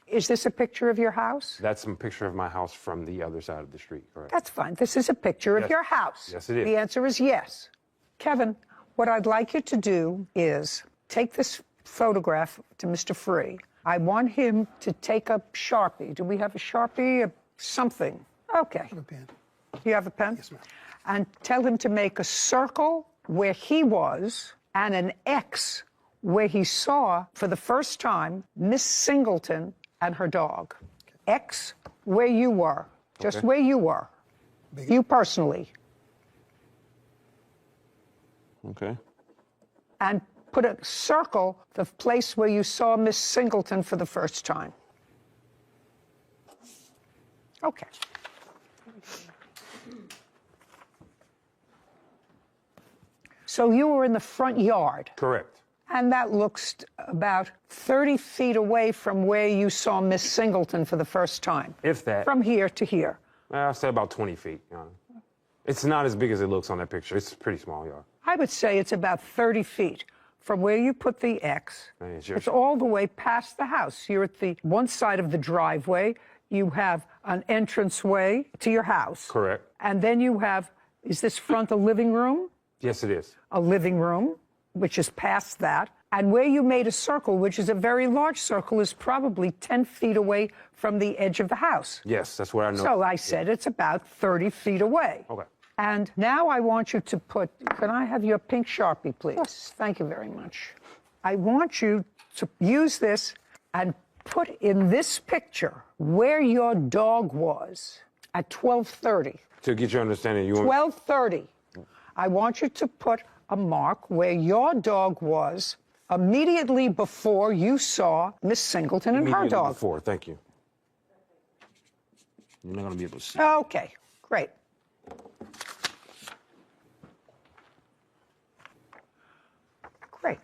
this a picture of your house? That's a picture of my house from the other side of the street, correct? That's fine. This is a picture of Yes. your house. Yes, it is. The answer is yes. Kevin, what I'd like you to do is take this photograph to Mr. Free. I want him to take a Sharpie. Do we have a Sharpie? Something. Okay. A pen. You have a pen? Yes, ma'am. And tell him to make a circle where he was and an X where he saw for the first time Miss Singleton and her dog. X where you were, just where you were, you personally. Okay. And put a circle the place where you saw Miss Singleton for the first time. Okay. So you were in the front yard. Correct. And that looks about 30 feet away from where you saw Miss Singleton for the first time. If that. From here to here. I'll say about 20 feet. You know. It's not as big as it looks on that picture. It's a pretty small yard. I would say it's about 30 feet from where you put the X. It's all the way past the house. You're at the one side of the driveway. You have an entranceway to your house. Correct. And then you have, is this front a living room? Yes, it is. A living room, which is past that. And where you made a circle, which is a very large circle, is probably 10 feet away from the edge of the house. Yes, that's what I know. So I said it's about 30 feet away. Okay. And now I want you to put, can I have your pink Sharpie, please? Yes. Thank you very much. I want you to use this and put in this picture where your dog was at 12:30. To get your understanding, you 12:30. I want you to put a mark where your dog was immediately before you saw Miss Singleton and her dog. Before, thank you. You're not going to be able to see. Okay, great. Great.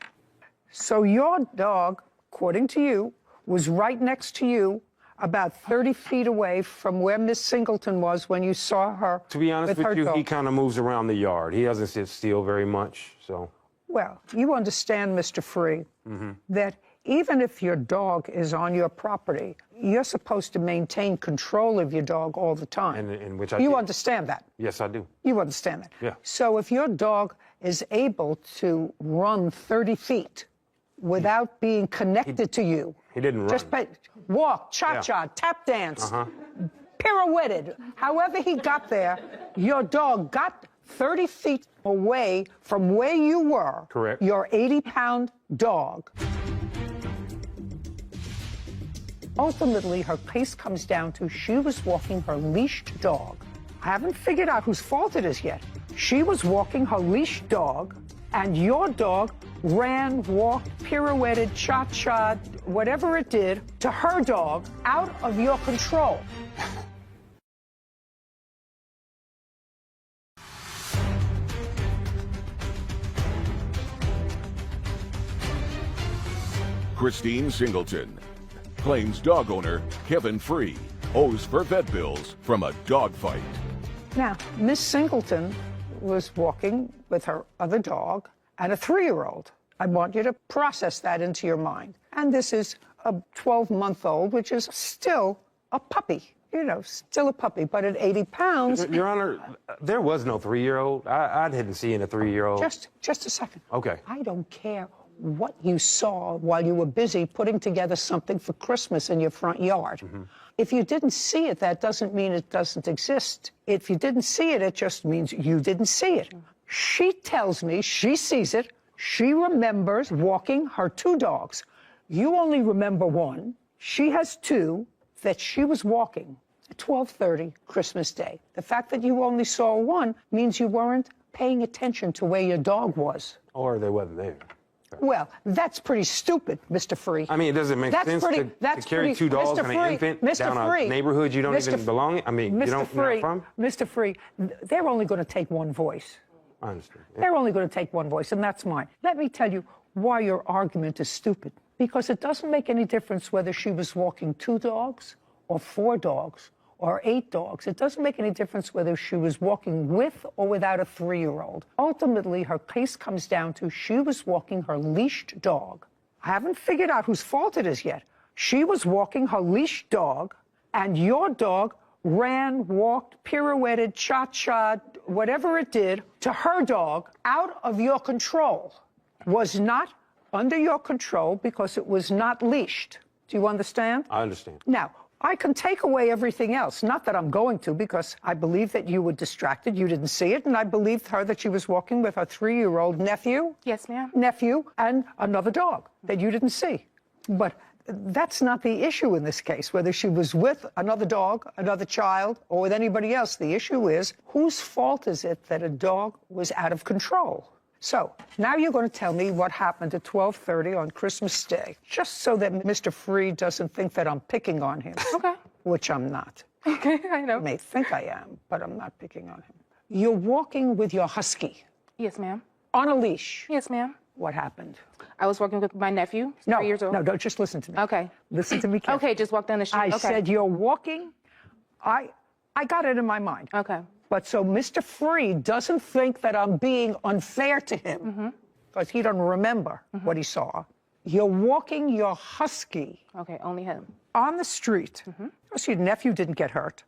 So your dog, according to you, was right next to you, about 30 feet away from where Miss Singleton was when you saw her. To be honest with you, he kind of moves around the yard. He doesn't sit still very much, so. Well, you understand, Mr. Free, that even if your dog is on your property, you're supposed to maintain control of your dog all the time. And which I You do. understand that? Yes, I do. You understand that? Yeah. So if your dog is able to run 30 feet without being connected to you. He didn't run. Just walk, cha-cha, tap dance, pirouetted. However he got there, your dog got 30 feet away from where you were. Correct. Your 80-pound dog. Ultimately, her case comes down to she was walking her leashed dog. I haven't figured out whose fault it is yet. She was walking her leashed dog, and your dog ran, walked, pirouetted, cha-cha, whatever it did, to her dog out of your control. Christine Singleton claims dog owner Kevin Free owes for vet bills from a dog fight. Now, Miss Singleton was walking with her other dog and a 3-year-old. I want you to process that into your mind. And this is a 12-month-old, which is still a puppy. You know, still a puppy, but at 80 pounds... Your Honor, there was no 3-year-old. I didn't see a 3-year-old. Just a second. Okay. I don't care what you saw while you were busy putting together something for Christmas in your front yard. If you didn't see it, that doesn't mean it doesn't exist. If you didn't see it, it just means you didn't see it. She tells me she sees it. She remembers walking her 2 dogs. You only remember 1. She has 2 that she was walking at 12:30 Christmas Day. The fact that you only saw 1 means you weren't paying attention to where your dog was. Or they wasn't there. Well, that's pretty stupid, Mr. Free. I mean, it doesn't make sense to carry 2 dogs and an infant down a neighborhood you don't even belong in. I mean, you don't know from. Mr. Free, they're only going to take 1 voice. I understand. Yeah. They're only going to take 1 voice, and that's mine. Let me tell you why your argument is stupid. Because it doesn't make any difference whether she was walking 2 dogs or 4 dogs or 8 dogs. It doesn't make any difference whether she was walking with or without a 3-year-old. Ultimately, her case comes down to she was walking her leashed dog. I haven't figured out whose fault it is yet. She was walking her leashed dog, and your dog ran, walked, pirouetted, cha-cha, whatever it did, to her dog out of your control. Was not under your control because it was not leashed. Do you understand? I understand. Now, I can take away everything else. Not that I'm going to, because I believe that you were distracted. You didn't see it. And I believed her that she was walking with her 3-year-old nephew. Yes, ma'am. Nephew and another dog that you didn't see. But that's not the issue in this case, whether she was with another dog, another child, or with anybody else. The issue is, whose fault is it that a dog was out of control? So, now you're going to tell me what happened at 12:30 on Christmas Day, just so that Mr. Free doesn't think that I'm picking on him. Okay. Which I'm not. Okay, I know. You may think I am, but I'm not picking on him. You're walking with your husky. Yes, ma'am. On a leash. Yes, ma'am. What happened? I was walking with my nephew, 3 years old. No, don't just listen to me. Okay. Listen to me carefully. Okay, just walk down the street. I said you're walking. I got it in my mind. Okay. But so Mr. Free doesn't think that I'm being unfair to him, because he doesn't remember what he saw. You're walking your husky. Okay, only him. On the street. So your nephew didn't get hurt.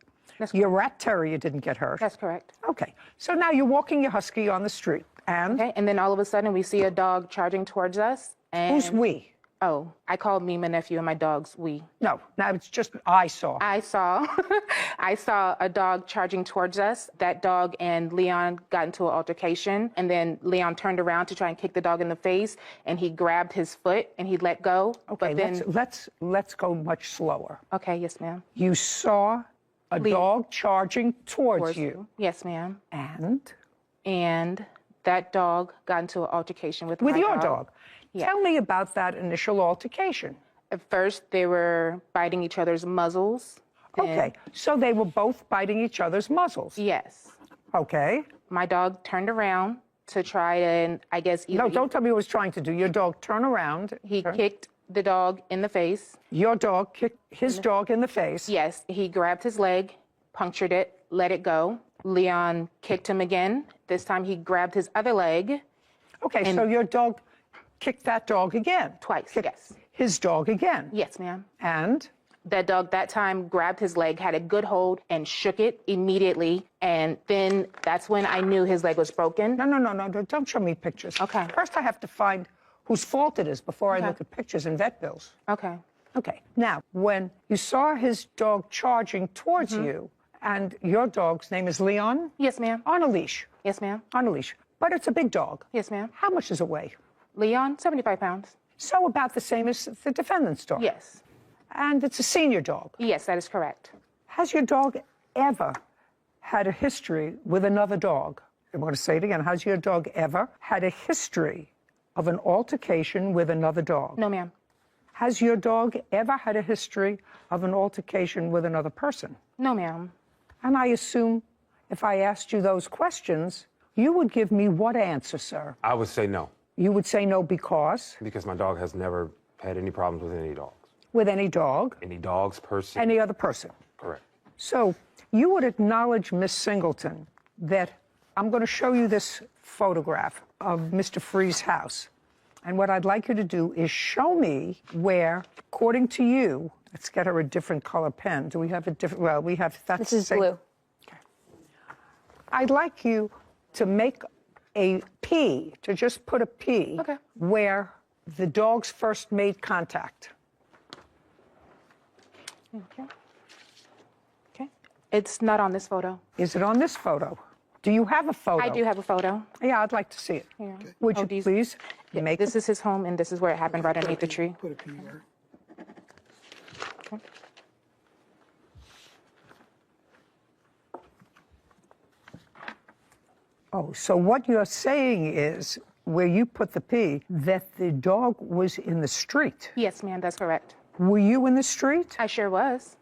Your rat terrier didn't get hurt. That's correct. Okay. So now you're walking your husky on the street. And? Okay, and then all of a sudden we see a dog charging towards us. And who's we? Oh, I called me, my nephew, and my dogs we. No, now it's just I saw. I saw a dog charging towards us. That dog and Leon got into an altercation, and then Leon turned around to try and kick the dog in the face, and he grabbed his foot and he let go. Okay, but then let's go much slower. Okay, yes, ma'am. You saw a dog charging towards you. Yes, ma'am. And that dog got into an altercation with my your dog. Yeah. Tell me about that initial altercation. At first, they were biting each other's muzzles. Okay, so they were both biting each other's muzzles. Yes. Okay. My dog turned around to try and, I guess, No, don't tell me what he was trying to do. Your dog turned around. He kicked the dog in the face. Your dog kicked his dog in the face. Yes. He grabbed his leg, punctured it, let it go. Leon kicked him again. This time he grabbed his other leg. Okay, so your dog kicked that dog again? Twice, yes. His dog again? Yes, ma'am. And? That dog that time grabbed his leg, had a good hold, and shook it immediately. And then that's when I knew his leg was broken. No, don't show me pictures. Okay. First I have to find whose fault it is before I look at pictures and vet bills. Okay. Okay. Now, when you saw his dog charging towards you, and your dog's name is Leon? Yes, ma'am. On a leash? Yes, ma'am. On a leash. But it's a big dog. Yes, ma'am. How much does it weigh? Leon, 75 pounds. So about the same as the defendant's dog? Yes. And it's a senior dog? Yes, that is correct. Has your dog ever had a history with another dog? I'm going to say it again. Has your dog ever had a history of an altercation with another dog? No, ma'am. Has your dog ever had a history of an altercation with another person? No, ma'am. And I assume if I asked you those questions, you would give me what answer, sir? I would say no. You would say no because? Because my dog has never had any problems with any dogs. With any dog? Any dogs, person. Any other person? Correct. So you would acknowledge, Miss Singleton, that I'm going to show you this photograph of Mr. Free's house. And what I'd like you to do is show me where, according to you, let's get her a different color pen. Do we have a different, well, we have, that's This is blue. Okay. I'd like you to make a P, to just put a P, where the dogs first made contact. Okay. Okay. It's not on this photo. Is it on this photo? Do you have a photo? I do have a photo. Yeah, I'd like to see it. Yeah. Would you please make This is his home, and this is where it happened, right underneath the tree. Put a P there. Okay. Oh, so what you're saying is, where you put the P, that the dog was in the street. Yes, ma'am, that's correct. Were you in the street? I sure was.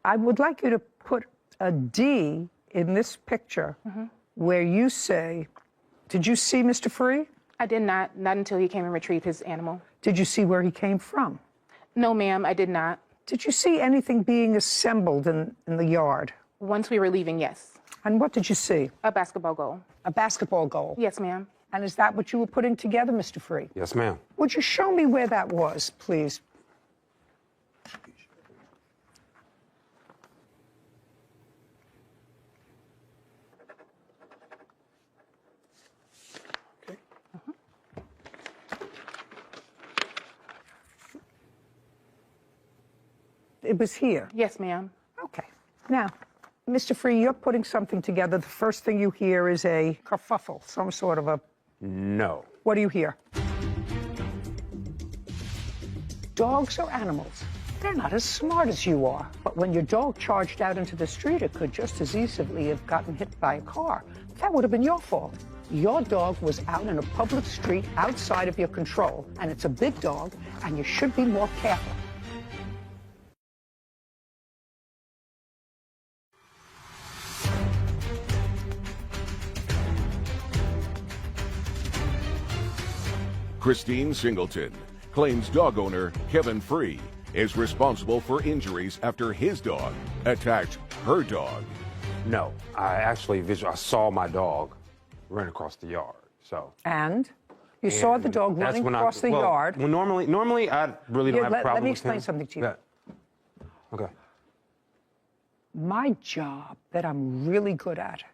I would like you to put a D in this picture where you say, did you see Mr. Free? I did not until he came and retrieved his animal. Did you see where he came from? No, ma'am, I did not. Did you see anything being assembled in the yard? Once we were leaving, yes. And what did you see? A basketball goal. A basketball goal? Yes, ma'am. And is that what you were putting together, Mr. Free? Yes, ma'am. Would you show me where that was, please? It was here. Yes, ma'am. Okay. Now, Mr. Free, you're putting something together. The first thing you hear is a kerfuffle, some sort of a... No. What do you hear? Dogs are animals. They're not as smart as you are. But when your dog charged out into the street, it could just as easily have gotten hit by a car. That would have been your fault. Your dog was out in a public street outside of your control, and it's a big dog, and you should be more careful. Christine Singleton claims dog owner Kevin Free is responsible for injuries after his dog attacked her dog. No, I actually I saw my dog run across the yard. So. And you saw the dog running across the yard. Well, normally I really don't have a problem. Let me with explain him. something to you. Yeah. Okay. My job that I'm really good at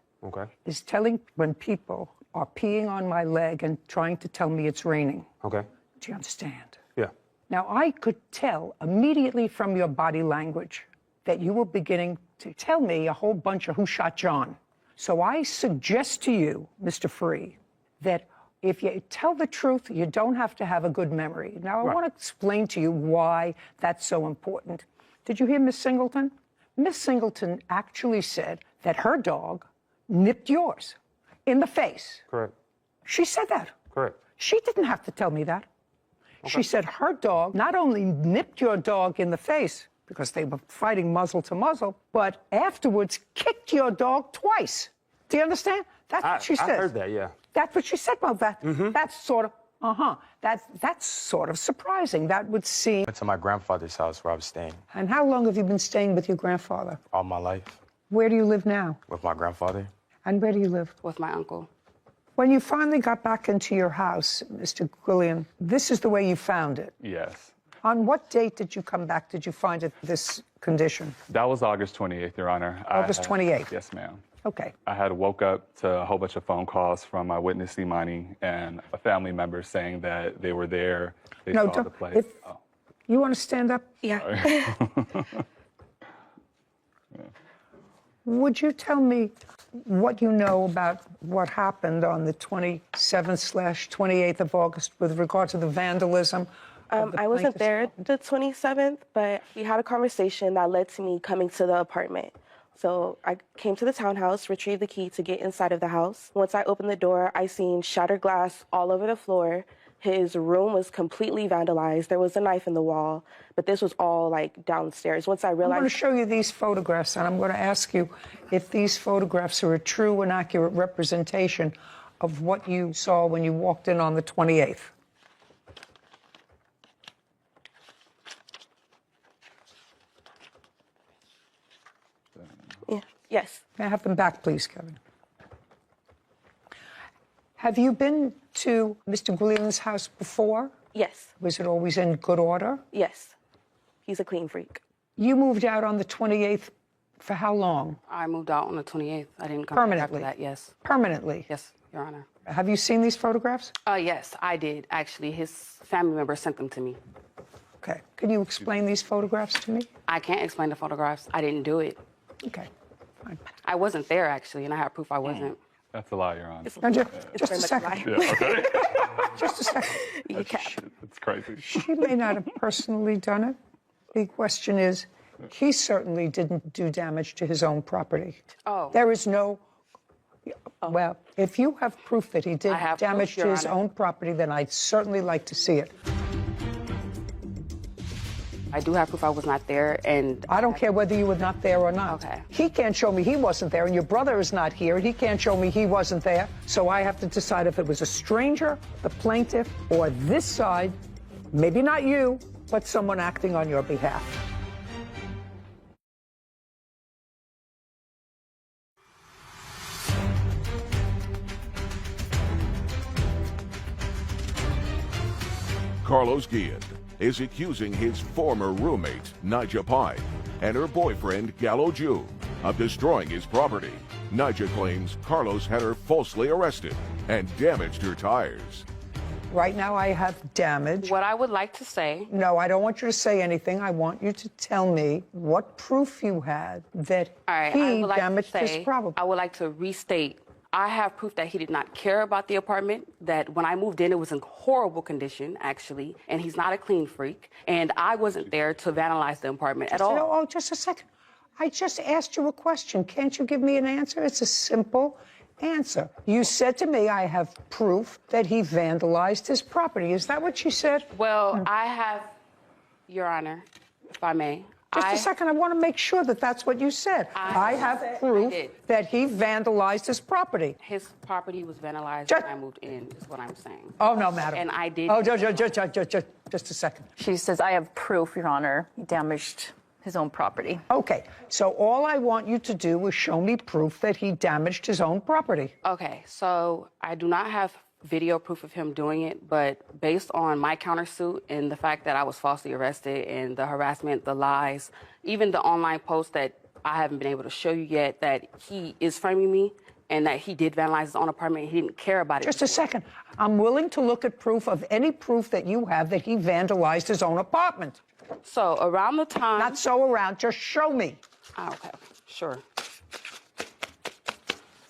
is telling when people are peeing on my leg and trying to tell me it's raining. Okay. Do you understand? Yeah. Now, I could tell immediately from your body language that you were beginning to tell me a whole bunch of who shot John. So I suggest to you, Mr. Free, that if you tell the truth, you don't have to have a good memory. Now, I want to explain to you why that's so important. Did you hear Miss Singleton? Miss Singleton actually said that her dog nipped yours in the face. Correct. She said that. Correct. She didn't have to tell me that. Okay. She said her dog not only nipped your dog in the face, because they were fighting muzzle to muzzle, but afterwards kicked your dog twice. Do you understand? That's what she said. I heard that, yeah. That's what she said about that. That's sort of, that's sort of surprising. That would seem. Went to my grandfather's house where I was staying. And how long have you been staying with your grandfather? All my life. Where do you live now? With my grandfather. And where do you live? With my uncle. When you finally got back into your house, Mr. Gwillian, this is the way you found it. Yes. On what date did you come back? Did you find it this condition? That was August 28th, Your Honor. August 28th? Yes, ma'am. Okay. I had woke up to a whole bunch of phone calls from my witness, Imani, and a family member saying that they were there. They saw the place. You want to stand up? Yeah. Would you tell me what you know about what happened on the 27th/28th of August with regard to the vandalism? I wasn't there the 27th, but we had a conversation that led to me coming to the apartment. So I came to the townhouse, retrieved the key to get inside of the house. Once I opened the door, I seen shattered glass all over the floor. His room was completely vandalized. There was a knife in the wall, but this was all like downstairs. Once I realized— I'm going to show you these photographs, and I'm going to ask you if these photographs are a true and accurate representation of what you saw when you walked in on the 28th. Yeah. Yes. May I have them back, please, Kevin? Have you been to Mr. Gwillian's house before? Yes. Was it always in good order? Yes. He's a clean freak. You moved out on the 28th for how long? I moved out on the 28th. I didn't come Permanently? back after that, yes. Permanently? Yes, Your Honor. Have you seen these photographs? Yes, I did, actually. His family member sent them to me. Okay. Can you explain these photographs to me? I can't explain the photographs. I didn't do it. Okay. Fine. I wasn't there, actually, and I have proof I wasn't. That's a lie, Your Honor. Just a second. Yeah, okay. Just a second. It's crazy. She may not have personally done it. The question is, he certainly didn't do damage to his own property. Oh. There is no... Well, if you have proof that he did damage to his own property, then I'd certainly like to see it. I do have proof I was not there, and... I don't care whether you were not there or not. Okay. He can't show me he wasn't there, and your brother is not here, and he can't show me he wasn't there. So I have to decide if it was a stranger, the plaintiff, or this side, maybe not you, but someone acting on your behalf. Carlos Guillen is accusing his former roommate, Nija Pine, and her boyfriend, Gallo June, of destroying his property. Nija claims Carlos had her falsely arrested and damaged her tires. Right now I have damage. What I would like to say... No, I don't want you to say anything. I want you to tell me what proof you had that he damaged his property. I would like to restate, I have proof that he did not care about the apartment, that when I moved in, it was in horrible condition, actually, and he's not a clean freak, and I wasn't there to vandalize the apartment at all. Oh, just a second. I just asked you a question. Can't you give me an answer? It's a simple answer. You said to me, I have proof that he vandalized his property. Is that what you said? Well, I have, Your Honor, if I may. Just a second. I want to make sure that that's what you said. I have proof that he vandalized his property. His property was vandalized when I moved in, is what I'm saying. Oh, no, madam. And I did. Oh, just a second. She says, I have proof, Your Honor, he damaged his own property. Okay, so all I want you to do is show me proof that he damaged his own property. Okay, so I do not have video proof of him doing it, but based on my countersuit and the fact that I was falsely arrested and the harassment, the lies, even the online post that I haven't been able to show you yet that he is framing me, and that he did vandalize his own apartment and he didn't care about it. Just a second. I'm willing to look at any proof that you have that he vandalized his own apartment. So around the time... Not so around, just show me. Oh, okay, sure.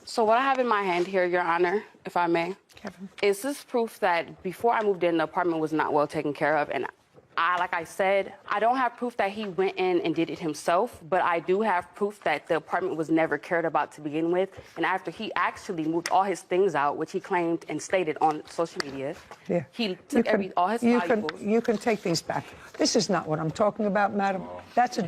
So what I have in my hand here, Your Honor, if I may, Kevin, is this proof that before I moved in, the apartment was not well taken care of. And like I said, I don't have proof that he went in and did it himself, but I do have proof that the apartment was never cared about to begin with. And after he actually moved all his things out, which he claimed and stated on social media, he took all his valuables. You can take these back. This is not what I'm talking about, madam. That's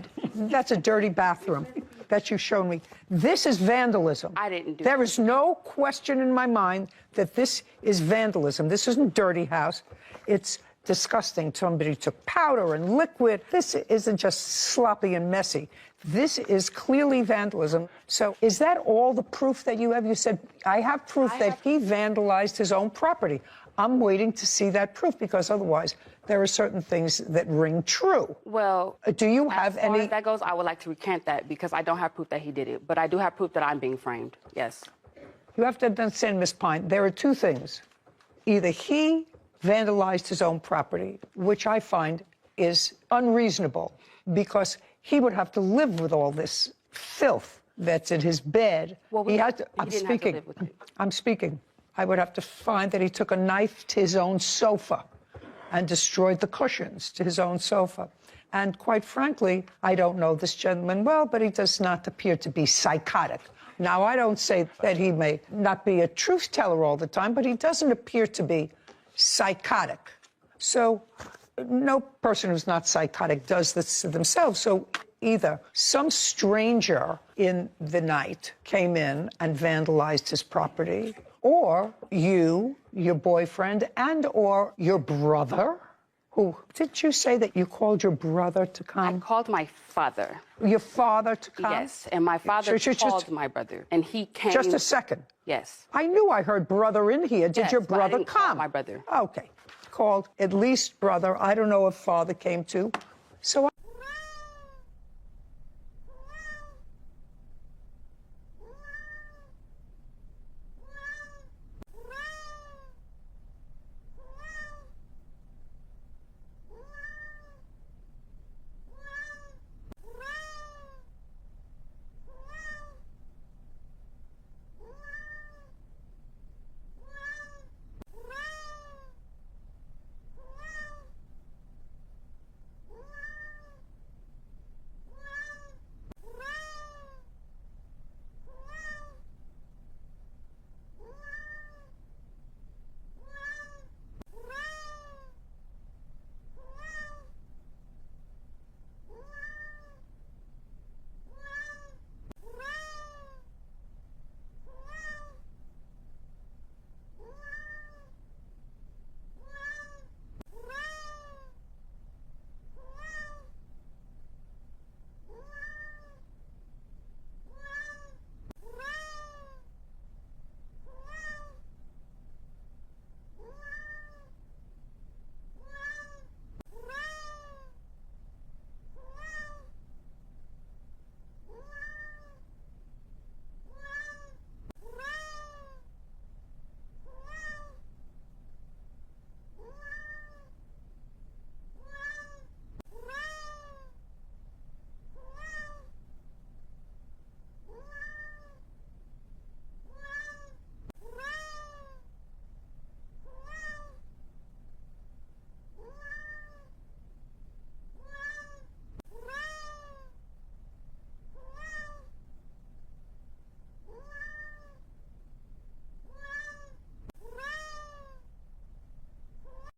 a dirty bathroom that you've shown me. This is vandalism. I didn't do There is no question in my mind that this is vandalism. This isn't dirty house. It's disgusting. Somebody took powder and liquid. This isn't just sloppy and messy. This is clearly vandalism. So is that all the proof that you have? You said, I have proof that he vandalized his own property. I'm waiting to see that proof because otherwise there are certain things that ring true. Well, do you have as far any? as that goes, I would like to recant that because I don't have proof that he did it, but I do have proof that I'm being framed. Yes. You have to understand, Ms. Pine, there are two things. Either he vandalized his own property, which I find is unreasonable because he would have to live with all this filth that's in his bed. Well, I'm speaking. I would have to find that he took a knife to his own sofa and destroyed the cushions to his own sofa. And quite frankly, I don't know this gentleman well, but he does not appear to be psychotic. Now, I don't say that he may not be a truth teller all the time, but he doesn't appear to be psychotic. So no person who's not psychotic does this to themselves. So either some stranger in the night came in and vandalized his property, or you, your boyfriend, and or your brother, who, did you say that you called your brother to come? I called my father. Your father to come? Yes, and my father called my brother, and he came. Just a second. Yes. I knew I heard brother in here. Did your but I brother didn't call come? my brother. Okay. Called at least brother. I don't know if father came too. So